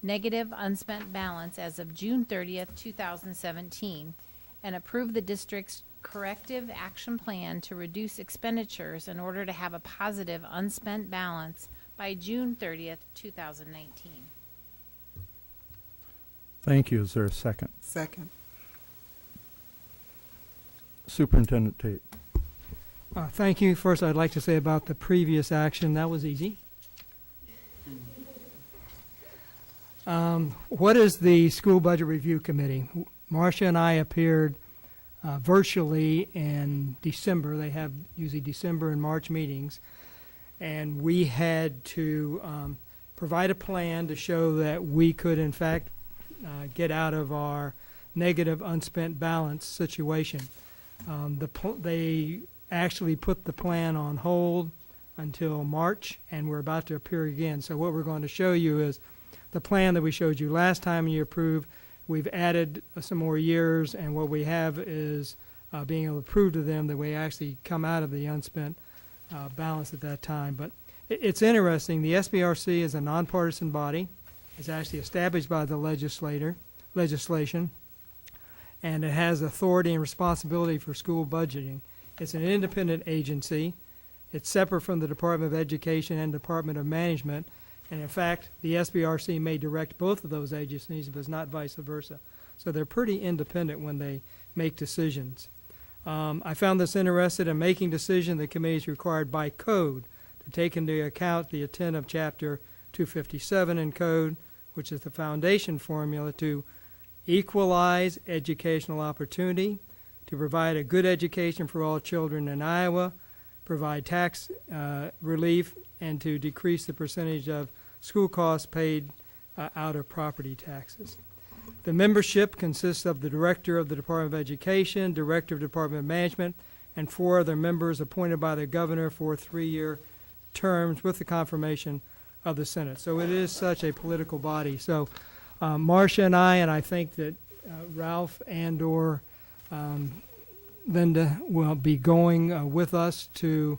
negative unspent balance as of June 30th, 2017, and approve the district's corrective action plan to reduce expenditures in order to have a positive unspent balance by June 30th, 2019. Thank you. Is there a second? Second. Superintendent Tate. Thank you. First, I'd like to say about the previous action, that was easy. What is the School Budget Review Committee? Marcia and I appeared virtually in December. They have usually December and March meetings. And we had to provide a plan to show that we could, in fact, get out of our negative unspent balance situation. They actually put the plan on hold until March, and we're about to appear again. So what we're going to show you is the plan that we showed you last time you approved. We've added some more years, and what we have is being able to prove to them that we actually come out of the unspent balance at that time. But it's interesting. The SBRC is a nonpartisan body. It's actually established by the legislation, and it has authority and responsibility for school budgeting. It's an independent agency. It's separate from the Department of Education and Department of Management. And in fact, the SBRC may direct both of those agencies, but it's not vice versa. So they're pretty independent when they make decisions. I found this interested in making decisions. The committee is required by code to take into account the intent of Chapter 257 in code, which is the foundation formula to equalize educational opportunity, to provide a good education for all children in Iowa, provide tax relief, and to decrease the percentage of school costs paid out of property taxes. The membership consists of the Director of the Department of Education, Director of Department of Management, and 4 other members appointed by the governor for 3-year terms with the confirmation of the Senate. So it is such a political body. So Marcia and I think that Ralph and or Linda will be going with us to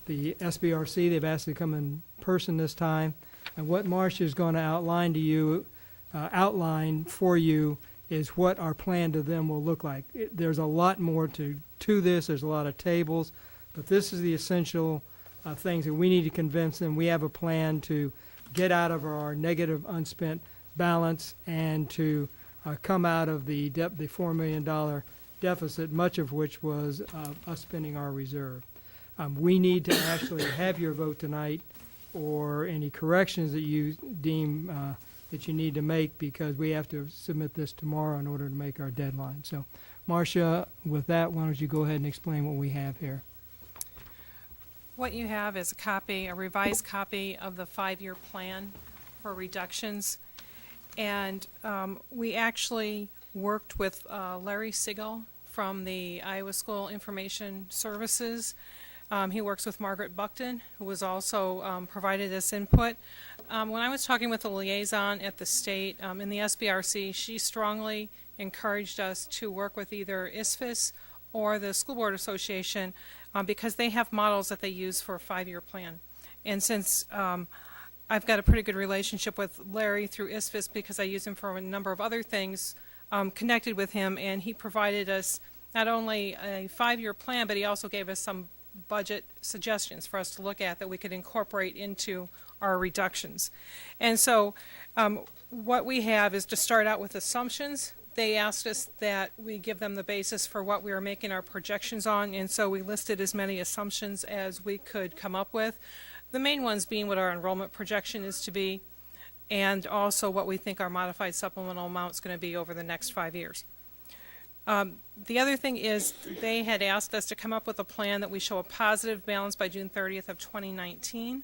the SBRC. They've asked to come in person this time. And what Marcia is going to outline for you is what our plan to them will look like. There's a lot more to this. There's a lot of tables. But this is the essential things that we need to convince them. We have a plan to get out of our negative unspent balance and to come out of the $4 million deficit, much of which was us spending our reserve. We need to actually have your vote tonight or any corrections that you deem that you need to make, because we have to submit this tomorrow in order to make our deadline. So, Marcia, with that, why don't you go ahead and explain what we have here? What you have is a revised copy of the 5-year plan for reductions. And we actually worked with Larry Sigel from the Iowa School Information Services. He works with Margaret Buckton, who was also provided this input. When I was talking with the liaison at the state in the SBRC, she strongly encouraged us to work with either ISFIS or the School Board Association because they have models that they use for a 5-year plan. And since I've got a pretty good relationship with Larry through ISFIS because I use him for a number of other things, connected with him, and he provided us not only a 5-year plan, but he also gave us some budget suggestions for us to look at that we could incorporate into our reductions. And so what we have is to start out with assumptions. They asked us that we give them the basis for what we are making our projections on, and so we listed as many assumptions as we could come up with. The main ones being what our enrollment projection is to be, and also what we think our modified supplemental amount is going to be over the next 5 years. The other thing is they had asked us to come up with a plan that we show a positive balance by June 30th of 2019,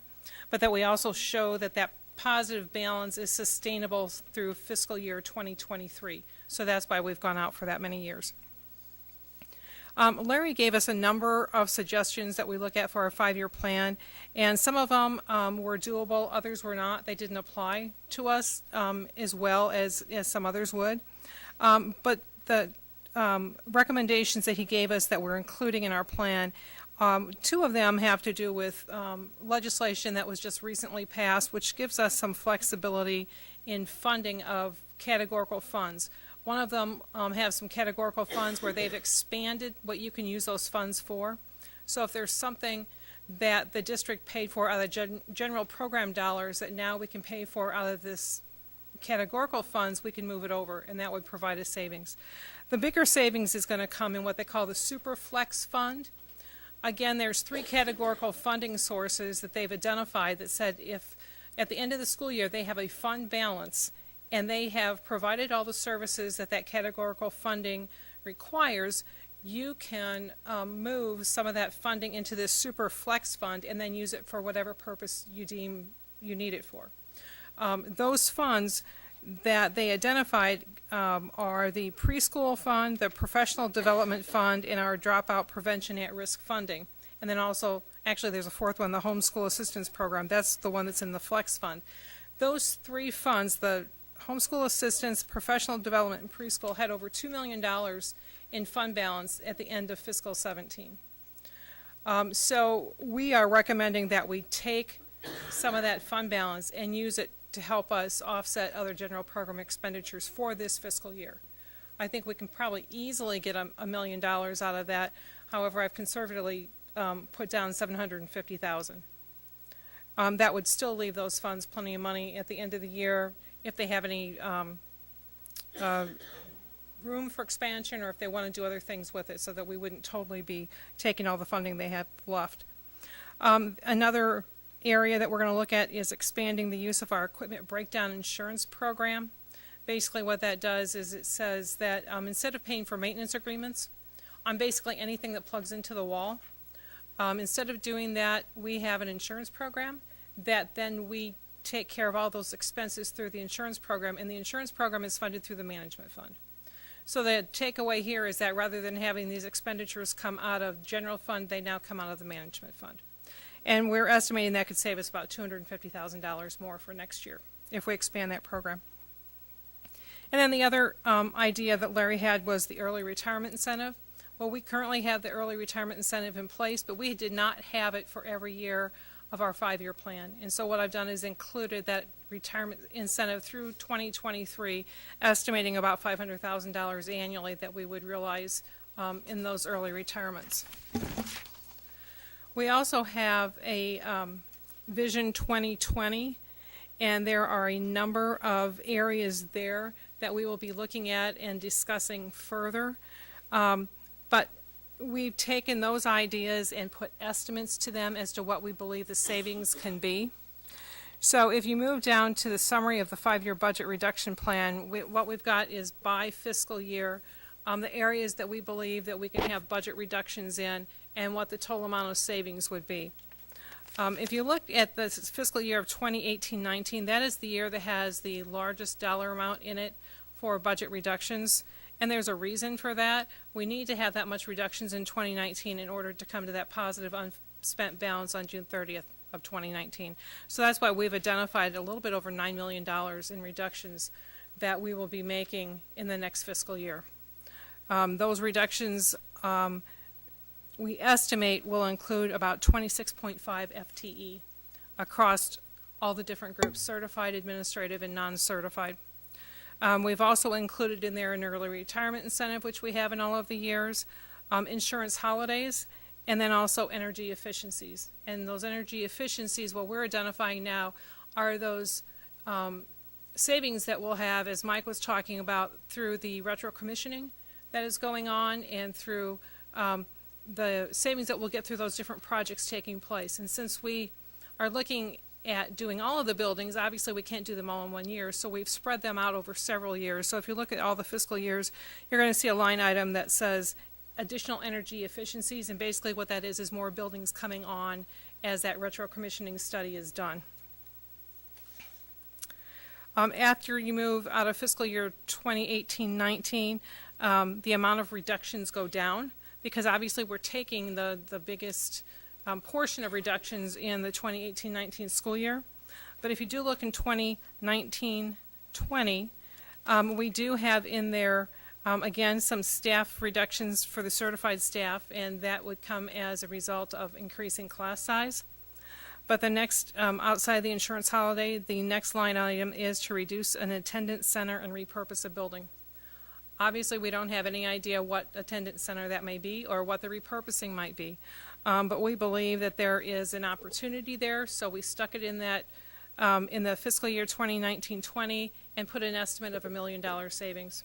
but that we also show that that positive balance is sustainable through fiscal year 2023. So that's why we've gone out for that many years. Larry gave us a number of suggestions that we look at for our 5-year plan, and some of them were doable, others were not. They didn't apply to us as well as some others would. But the recommendations that he gave us that we're including in our plan, 2 of them have to do with legislation that was just recently passed, which gives us some flexibility in funding of categorical funds. One of them have some categorical funds where they've expanded what you can use those funds for. So if there's something that the district paid for out of general program dollars that now we can pay for out of this categorical funds, we can move it over, and that would provide a savings. The bigger savings is going to come in what they call the Super Flex Fund. Again, there's 3 categorical funding sources that they've identified that said if at the end of the school year they have a fund balance and they have provided all the services that that categorical funding requires, you can move some of that funding into this Super Flex Fund and then use it for whatever purpose you deem you need it for. Those funds that they identified are the preschool fund, the professional development fund, and our dropout prevention at-risk funding. And then also, actually there's a 4th one, the homeschool assistance program. That's the one that's in the flex fund. Those 3 funds, the homeschool assistance, professional development, and preschool, had over $2 million in fund balance at the end of fiscal 17. So we are recommending that we take some of that fund balance and use it to help us offset other general program expenditures for this fiscal year. I think we can probably easily get $1 million out of that. However, I've conservatively put down $750,000. That would still leave those funds plenty of money at the end of the year if they have any room for expansion or if they want to do other things with it, so that we wouldn't totally be taking all the funding they have left. Another area that we're going to look at is expanding the use of our equipment breakdown insurance program. Basically what that does is it says that instead of paying for maintenance agreements on basically anything that plugs into the wall, instead of doing that, we have an insurance program that then we take care of all those expenses through the insurance program, and the insurance program is funded through the management fund. So the takeaway here is that rather than having these expenditures come out of general fund, they now come out of the management fund. And we're estimating that could save us about $250,000 more for next year if we expand that program. And then the other idea that Larry had was the early retirement incentive. Well, we currently have the early retirement incentive in place, but we did not have it for every year of our 5-year plan. And so what I've done is included that retirement incentive through 2023, estimating about $500,000 annually that we would realize in those early retirements. We also have a Vision 2020, and there are a number of areas there that we will be looking at and discussing further. But we've taken those ideas and put estimates to them as to what we believe the savings can be. So if you move down to the summary of the 5-year budget reduction plan, what we've got is by fiscal year, the areas that we believe that we can have budget reductions in and what the total amount of savings would be. If you look at the fiscal year of 2018-19, that is the year that has the largest dollar amount in it for budget reductions, and there's a reason for that. We need to have that much reductions in 2019 in order to come to that positive unspent balance on June 30th of 2019. So that's why we've identified a little bit over $9 million in reductions that we will be making in the next fiscal year. Those reductions we estimate will include about 26.5 FTE across all the different groups, certified, administrative, and non-certified. We've also included in there an early retirement incentive, which we have in all of the years, insurance holidays, and then also energy efficiencies. And those energy efficiencies, what we're identifying now, are those savings that we'll have, as Mike was talking about, through the retro commissioning that is going on and through the savings that we'll get through those different projects taking place. And since we are looking at doing all of the buildings, obviously we can't do them all in 1 year, so we've spread them out over several years. So if you look at all the fiscal years, you're going to see a line item that says additional energy efficiencies, and basically what that is more buildings coming on as that retro commissioning study is done. After you move out of fiscal year 2018-19, the amount of reductions go down, because obviously we're taking the biggest portion of reductions in the 2018-19 school year. But if you do look in 2019-20, we do have in there, again, some staff reductions for the certified staff, and that would come as a result of increasing class size. But the next, outside the insurance holiday, the next line item is to reduce an attendance center and repurpose a building. Obviously, we don't have any idea what attendance center that may be or what the repurposing might be. But we believe that there is an opportunity there, so we stuck it in that, in the fiscal year 2019-20 and put an estimate of $1 million savings.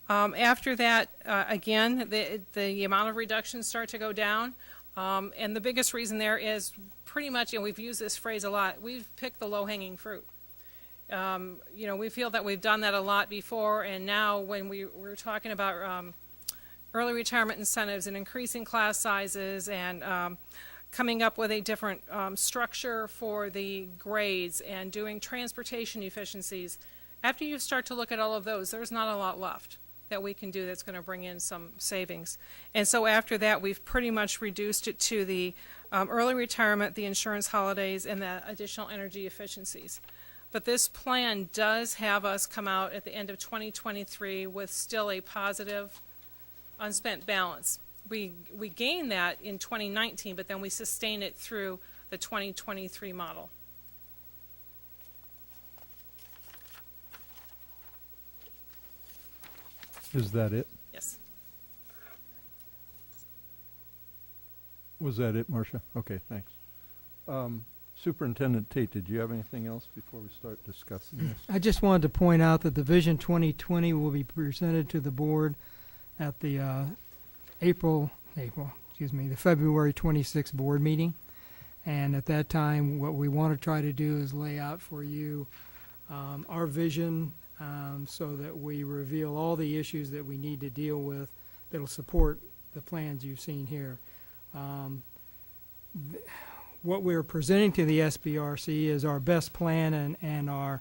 After that, again, the amount of reductions start to go down. And the biggest reason there is pretty much, and we've used this phrase a lot, we've picked the low-hanging fruit. You know, we feel that we've done that a lot before, and now when we're talking about early retirement incentives and increasing class sizes and coming up with a different structure for the grades and doing transportation efficiencies, after you start to look at all of those, there's not a lot left that we can do that's going to bring in some savings. And so after that, we've pretty much reduced it to the early retirement, the insurance holidays, and the additional energy efficiencies. But this plan does have us come out at the end of 2023 with still a positive unspent balance. We gain that in 2019, but then we sustain it through the 2023 model. Is that it? Yes. Was that it, Marcia? Okay, thanks. Superintendent Tate, did you have anything else before we start discussing this? I just wanted to point out that the Vision 2020 will be presented to the board at the the February 26th board meeting. And at that time, what we want to try to do is lay out for you our vision, so that we reveal all the issues that we need to deal with that will support the plans you've seen here. What we're presenting to the SBRC is our best plan and our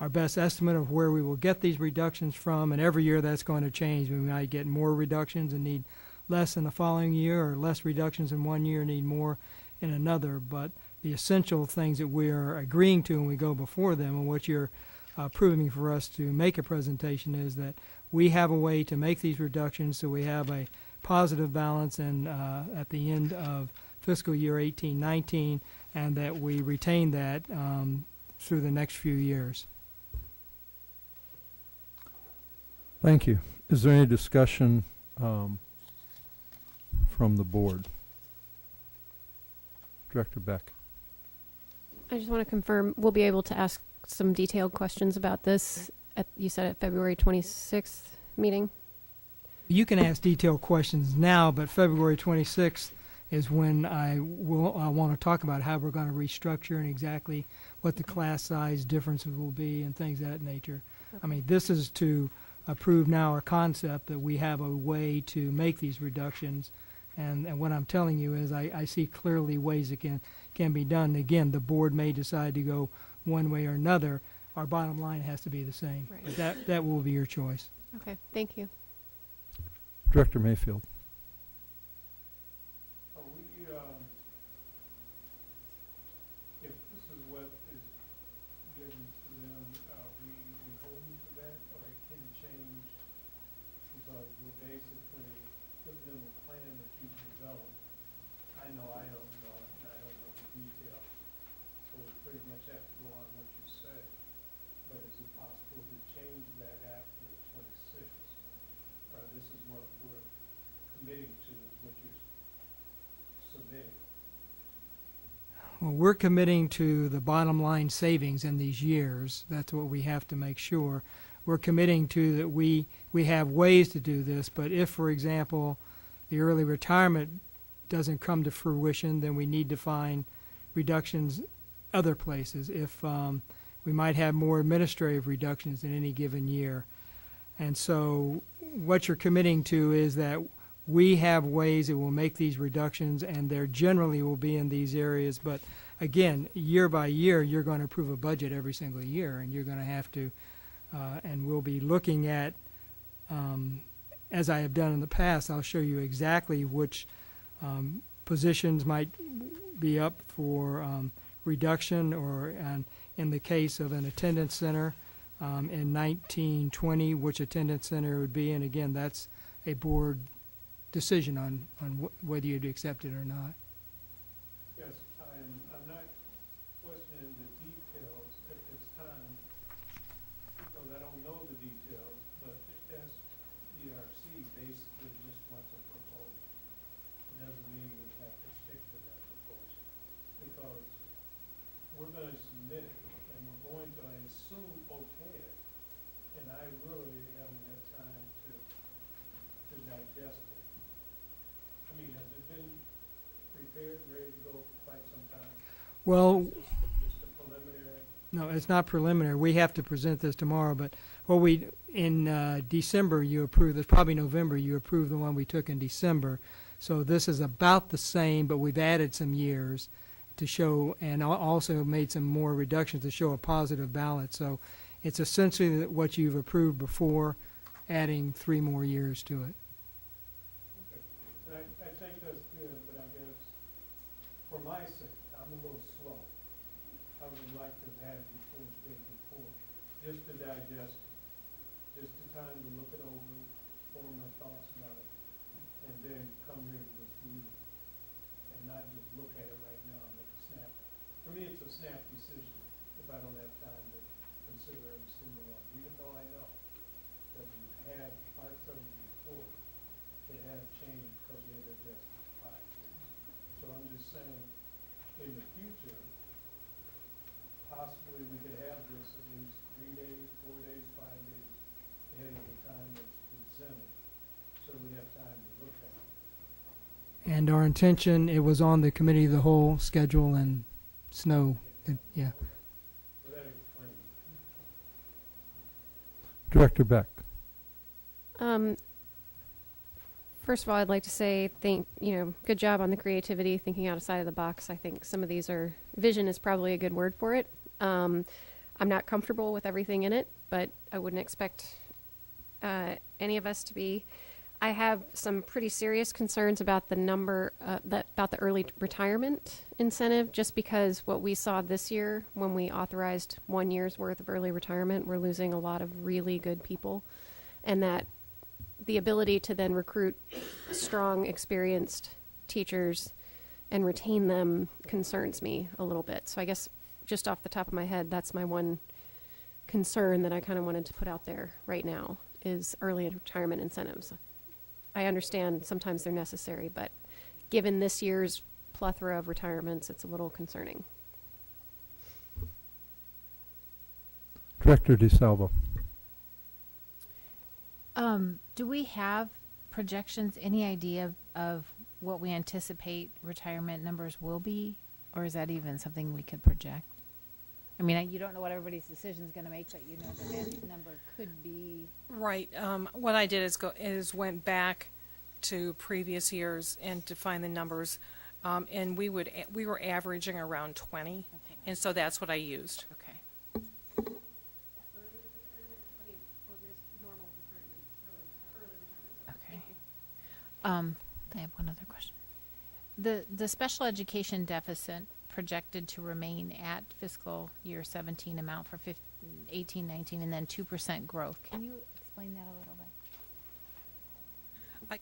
best estimate of where we will get these reductions from, and every year that's going to change. We might get more reductions and need less in the following year, or less reductions in one year and need more in another. But the essential things that we are agreeing to when we go before them, and what you're approving for us to make a presentation, is that we have a way to make these reductions so we have a positive balance and at the end of fiscal year 18-19, and that we retain that through the next few years. Thank you. Is there any discussion from the board? Director Beck. I just want to confirm, we'll be able to ask some detailed questions about this you said at February 26th meeting? You can ask detailed questions now, but February 26th is when I want to talk about how we're going to restructure and exactly what the class size differences will be and things of that nature. Okay. I mean, this is to approve now our concept that we have a way to make these reductions, and what I'm telling you is I see clearly ways it can be done. Again, the board may decide to go one way or another. Our bottom line has to be the same. Right. But that will be your choice. Okay, thank you. Director Mayfield. Are we, if this is what is given to them, are we holding to that, or it can change? Because we're basically giving them a plan that you've developed. I don't know it, and I don't know the details. So we pretty much have to go on what you say. But is it possible to change that after the 26th? Or this is what we're committing to, is what you're submitting? Well, we're committing to the bottom line savings in these years. That's what we have to make sure. We're committing to that we have ways to do this, but if, for example, the early retirement doesn't come to fruition, then we need to find reductions other places. If we might have more administrative reductions in any given year. And so what you're committing to is that we have ways that will make these reductions, and there generally will be in these areas. But again, year by year, you're going to approve a budget every single year, and you're going to have to, and we'll be looking at, as I have done in the past, I'll show you exactly which positions might be up for reduction, or in the case of an attendance center in 1920, which attendance center it would be. And again, that's a board decision on whether you'd accept it or not. Yes, I'm and I really haven't had time to digest it. I mean, has it been prepared, ready to go for quite some time? Well, Just a preliminary? no, it's not preliminary. We have to present this tomorrow, but in December you approved, it's probably November, you approved the one we took in December. So this is about the same, but we've added some years to show, and also made some more reductions to show a positive balance. So it's essentially what you've approved before, adding 3 more years to it. Okay. And I think that's good, but I guess for my sake, I'm a little slow. I would like to have had it before the day before, just to digest it, just the time to look it over, form my thoughts about it, and then come here to this meeting and not just look at it right now and make a snap. For me, it's a snap decision if I don't have time to consider every single one, even though I know that we've had parts of it before that have changed because we had to adjust for 5 years. So I'm just saying, in the future, possibly we could have this at least 3 days, 4 days, 5 days ahead of the time that's presented, so we have time to look at it. And our intention, it was on the committee of the whole schedule and snow, yeah. So that explains it. Director Beck. First of all, I'd like to say good job on the creativity, thinking outside of the box. I think some of these vision is probably a good word for it. I'm not comfortable with everything in it, but I wouldn't expect any of us to be. I have some pretty serious concerns about the number, about the early retirement incentive, just because what we saw this year when we authorized 1 year's worth of early retirement, we're losing a lot of really good people, and that the ability to then recruit strong, experienced teachers and retain them concerns me a little bit. So I guess just off the top of my head, that's my one concern that I kind of wanted to put out there right now, is early retirement incentives. I understand sometimes they're necessary, but given this year's plethora of retirements, it's a little concerning. Director DeSalvo. Do we have projections, any idea of what we anticipate retirement numbers will be? Or is that even something we could project? I mean, you don't know what everybody's decision is going to make, but you know that number could be. Right. What I did is went back to previous years and to find the numbers, and we were averaging around 20, okay. And so that's what I used. Okay. Okay. I have one other question. The special education deficit projected to remain at fiscal year 17 amount for 18-19, and then 2% growth. Can you explain that a little bit?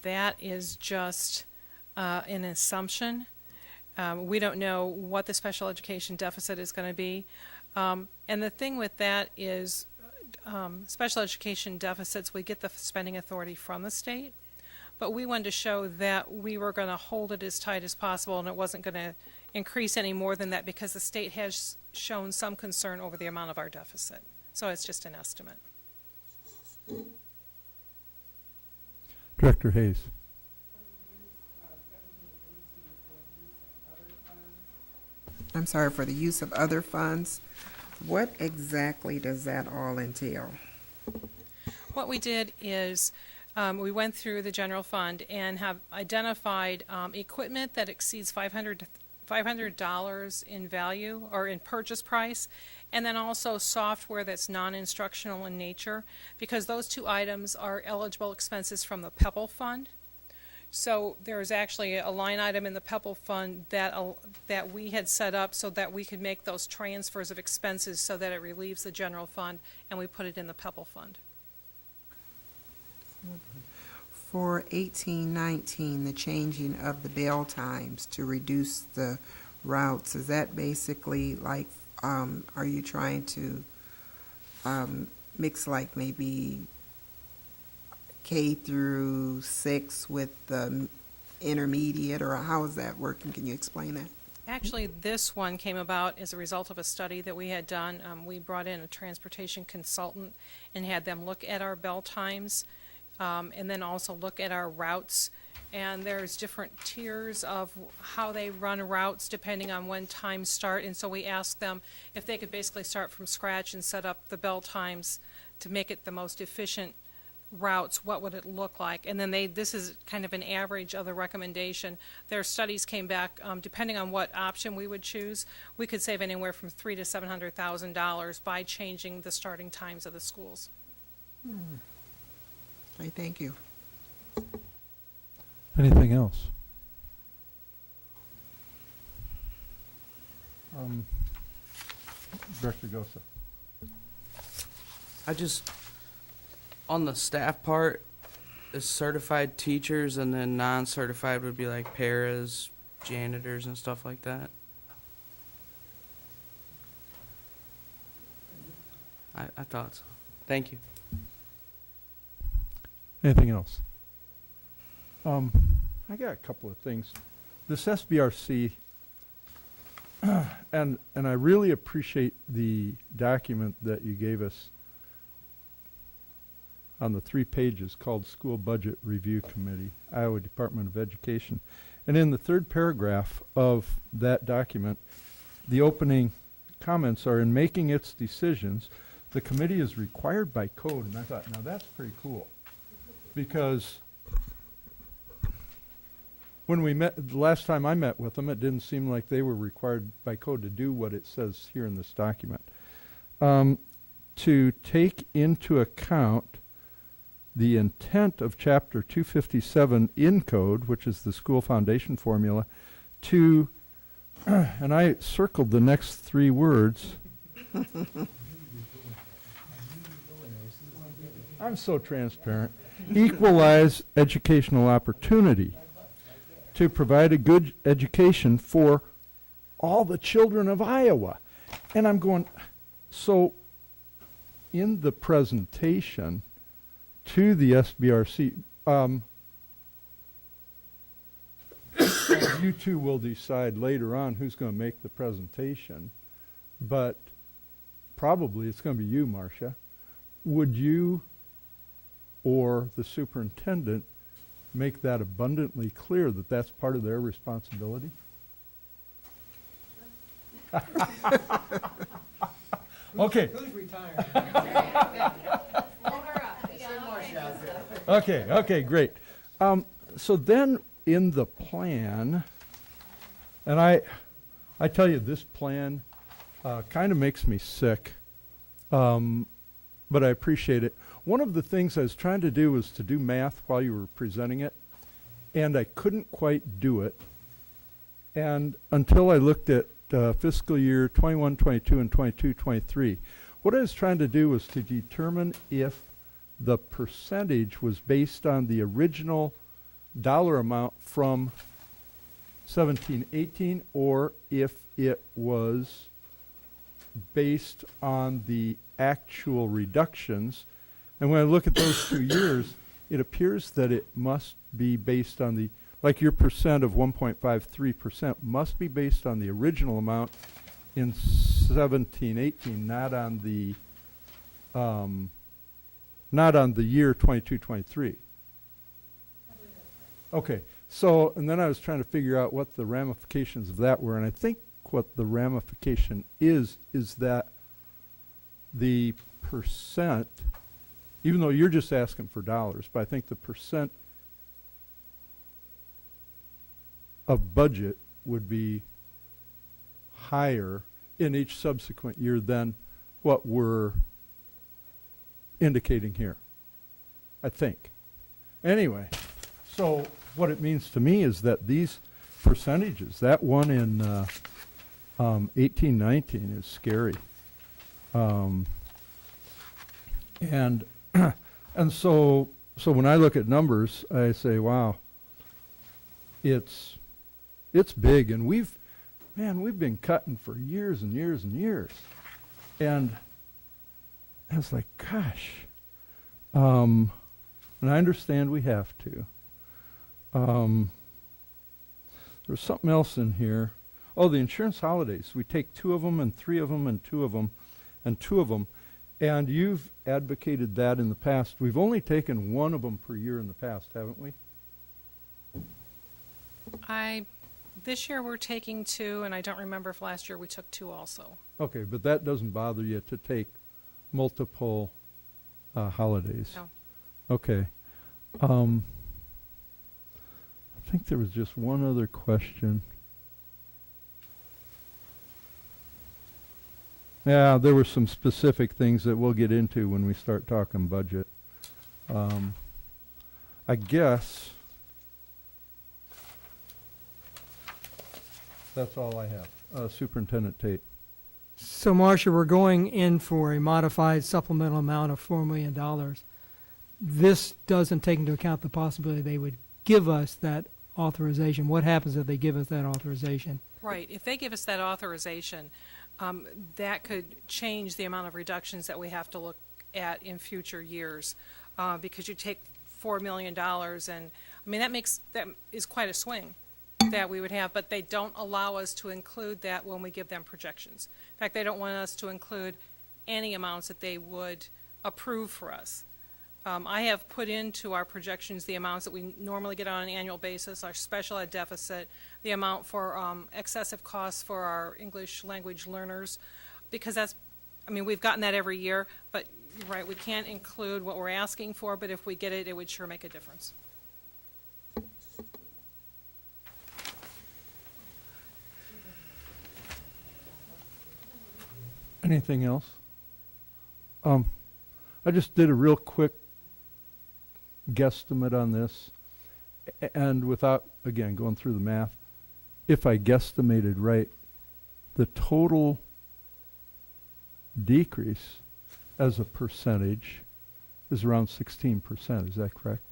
That is just an assumption. We don't know what the special education deficit is going to be. And the thing with that is special education deficits, we get the spending authority from the state, but we wanted to show that we were going to hold it as tight as possible and it wasn't going to increase any more than that because the state has shown some concern over the amount of our deficit. So it's just an estimate. Director Hayes. I'm sorry, for the use of other funds. What exactly does that all entail? What we did is we went through the general fund and have identified equipment that exceeds $500 in value or in purchase price, and then also software that's non-instructional in nature, because those two items are eligible expenses from the PEPL fund. So there's actually a line item in the PEPL fund that we had set up so that we could make those transfers of expenses so that it relieves the general fund, and we put it in the PEPL fund. For 18-19, the changing of the bell times to reduce the routes, is that basically like, are you trying to mix like maybe K through 6 with the intermediate, or how is that working? Can you explain that? Actually, this one came about as a result of a study that we had done. We brought in a transportation consultant and had them look at our bell times, and then also look at our routes. And there's different tiers of how they run routes depending on when times start. And so we asked them if they could basically start from scratch and set up the bell times to make it the most efficient routes, what would it look like? And then this is kind of an average of the recommendation. Their studies came back, depending on what option we would choose, we could save anywhere from $300,000 to $700,000 by changing the starting times of the schools. Okay, thank you. Anything else? Director Gosa. On the staff part, is certified teachers, and then non-certified would be like paras, janitors, and stuff like that. I thought so. Thank you. Anything else? I got a couple of things. This SBRC, and I really appreciate the document that you gave us on the 3 pages called School Budget Review Committee, Iowa Department of Education. And in the 3rd paragraph of that document, the opening comments are, in making its decisions, the committee is required by code. And I thought, now that's pretty cool. Because when we met, the last time I met with them, it didn't seem like they were required by code to do what it says here in this document. To take into account the intent of Chapter 257 in code, which is the school foundation formula, to, and I circled the next 3 words. I'm so transparent. Equalize educational opportunity to provide a good education for all the children of Iowa. And I'm going, so in the presentation to the SBRC, you two will decide later on who's going to make the presentation, but probably it's going to be you, Marcia. Would you or the superintendent make that abundantly clear that that's part of their responsibility? Okay. Who's retired? Okay, great. So then in the plan, and I tell you, this plan kind of makes me sick, but I appreciate it. One of the things I was trying to do was to do math while you were presenting it, and I couldn't quite do it. And until I looked at fiscal year 21, 22, and 22, 23, what I was trying to do was to determine if the percentage was based on the original dollar amount from 17, 18, or if it was based on the actual reductions. And when I look at those 2 years, it appears that it must be based on the, like your percent of 1.53% must be based on the original amount in 17, 18, not on the year 22, 23. Okay, so, and then I was trying to figure out what the ramifications of that were, and I think what the ramification is that the percent, even though you're just asking for dollars, but I think the percent of budget would be higher in each subsequent year than what we're indicating here, I think. Anyway, so what it means to me is that these percentages, that one in 18, 19 is scary. And so when I look at numbers, I say, wow, it's big, and we've been cutting for years and years and years. And I was like, gosh. And I understand we have to. There's something else in here. Oh, the insurance holidays. We take 2 of them and 3 of them and 2 of them and 2 of them. And you've advocated that in the past. We've only taken 1 of them per year in the past, haven't we? This year we're taking 2, and I don't remember if last year we took 2 also. Okay, but that doesn't bother you to take multiple holidays? No. Okay. I think there was just one other question. Yeah, there were some specific things that we'll get into when we start talking budget. I guess that's all I have. Superintendent Tate. So, Marcia, we're going in for a modified supplemental amount of $4 million. This doesn't take into account the possibility they would give us that authorization. What happens if they give us that authorization? Right. If they give us that authorization, that could change the amount of reductions that we have to look at in future years, because you take $4 million, and I mean that is quite a swing that we would have, but they don't allow us to include that when we give them projections. In fact, they don't want us to include any amounts that they would approve for us. I have put into our projections the amounts that we normally get on an annual basis, our special ed deficit, the amount for excessive costs for our English language learners, because we've gotten that every year, but you're right, we can't include what we're asking for, but if we get it, it would sure make a difference. Anything else? I just did a real quick guesstimate on this, and without, again, going through the math, if I guesstimated right, the total decrease as a percentage is around 16%. Is that correct?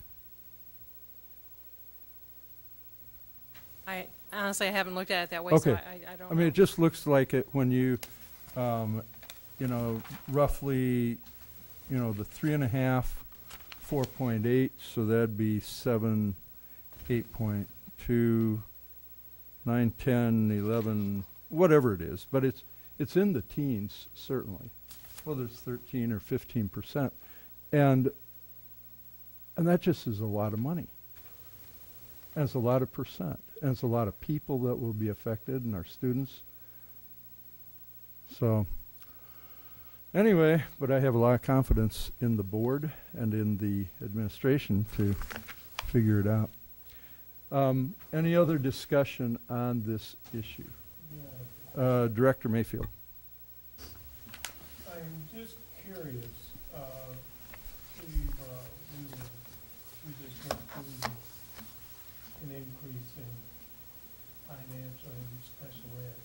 Honestly, I haven't looked at it that way, Okay. so I don't know. I mean, it just looks like it when you, roughly, the 3.5, 4.8, so that'd be 7, 8.2, 9, 10, 11, whatever it is. But it's in the teens, certainly. Whether it's 13 or 15%. And that just is a lot of money. And it's a lot of percent. And it's a lot of people that will be affected, and our students. So, anyway, but I have a lot of confidence in the board and in the administration to figure it out. Any other discussion on this issue? Director Mayfield. I'm just curious, we just went through an increase in financial and special ed.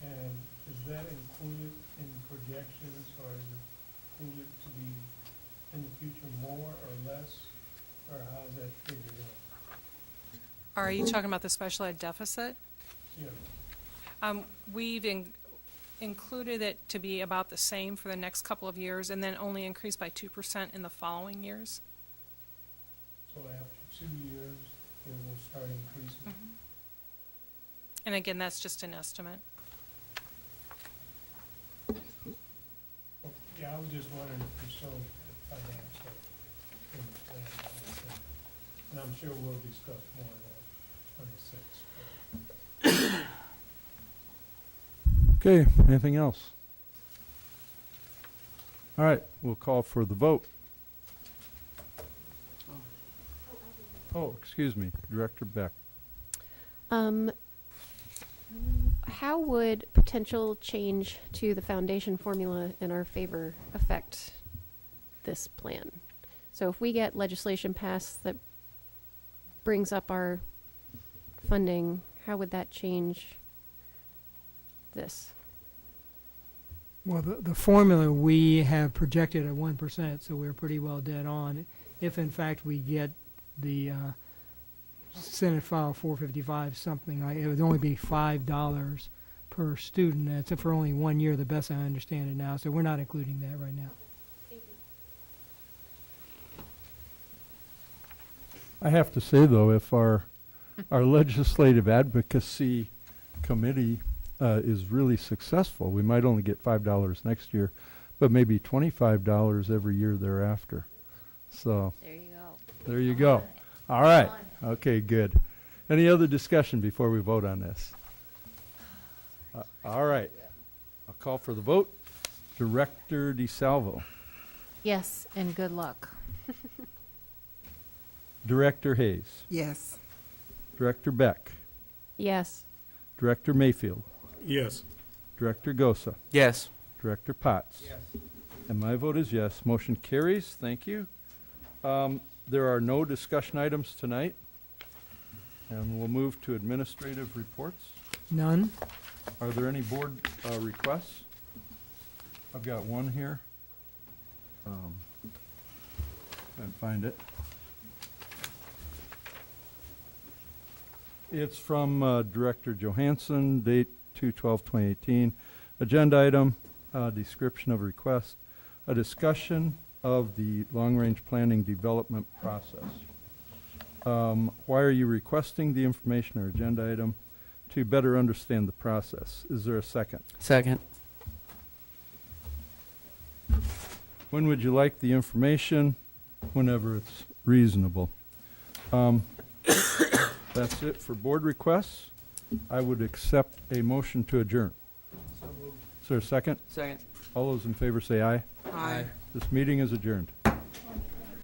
And is that included in projections, or is it included to be in the future more or less, or how is that figured out? Are you talking about the special ed deficit? Yeah. We've included it to be about the same for the next couple of years, and then only increase by 2% in the following years. So after 2 years, it will start increasing? Mm-hmm. And again, that's just an estimate. Yeah, I was just wondering if you showed financial in the plan. And I'm sure we'll discuss more of that 26. Okay, anything else? All right, we'll call for the vote. Oh, excuse me, Director Beck. How would potential change to the foundation formula in our favor affect this plan? So if we get legislation passed that brings up our funding, how would that change this? Well, the formula we have projected at 1%, so we're pretty well dead on. If in fact we get the Senate File 455, something like it would only be $5 per student. That's for only 1 year, the best I understand it now. So we're not including that right now. I have to say, though, if our legislative advocacy committee is really successful, we might only get $5 next year, but maybe $25 every year thereafter. So There you go. there you go. All right. Okay, good. Any other discussion before we vote on this? All right. I'll call for the vote. Director DeSalvo. Yes, and good luck. Director Hayes. Yes. Director Beck. Yes. Director Mayfield. Yes. Director Gosa. Yes. Director Potts. Yes. And my vote is yes. Motion carries. Thank you. There are no discussion items tonight. And we'll move to administrative reports. None. Are there any board requests? I've got one here. Can't find it. It's from Director Johansson, date 2/12/2018. Agenda item, description of request, a discussion of the long-range planning development process. Why are you requesting the information or agenda item? To better understand the process. Is there a second? Second. When would you like the information? Whenever it's reasonable. That's it for board requests. I would accept a motion to adjourn. Is there a second? Second. All those in favor say aye. Aye. This meeting is adjourned.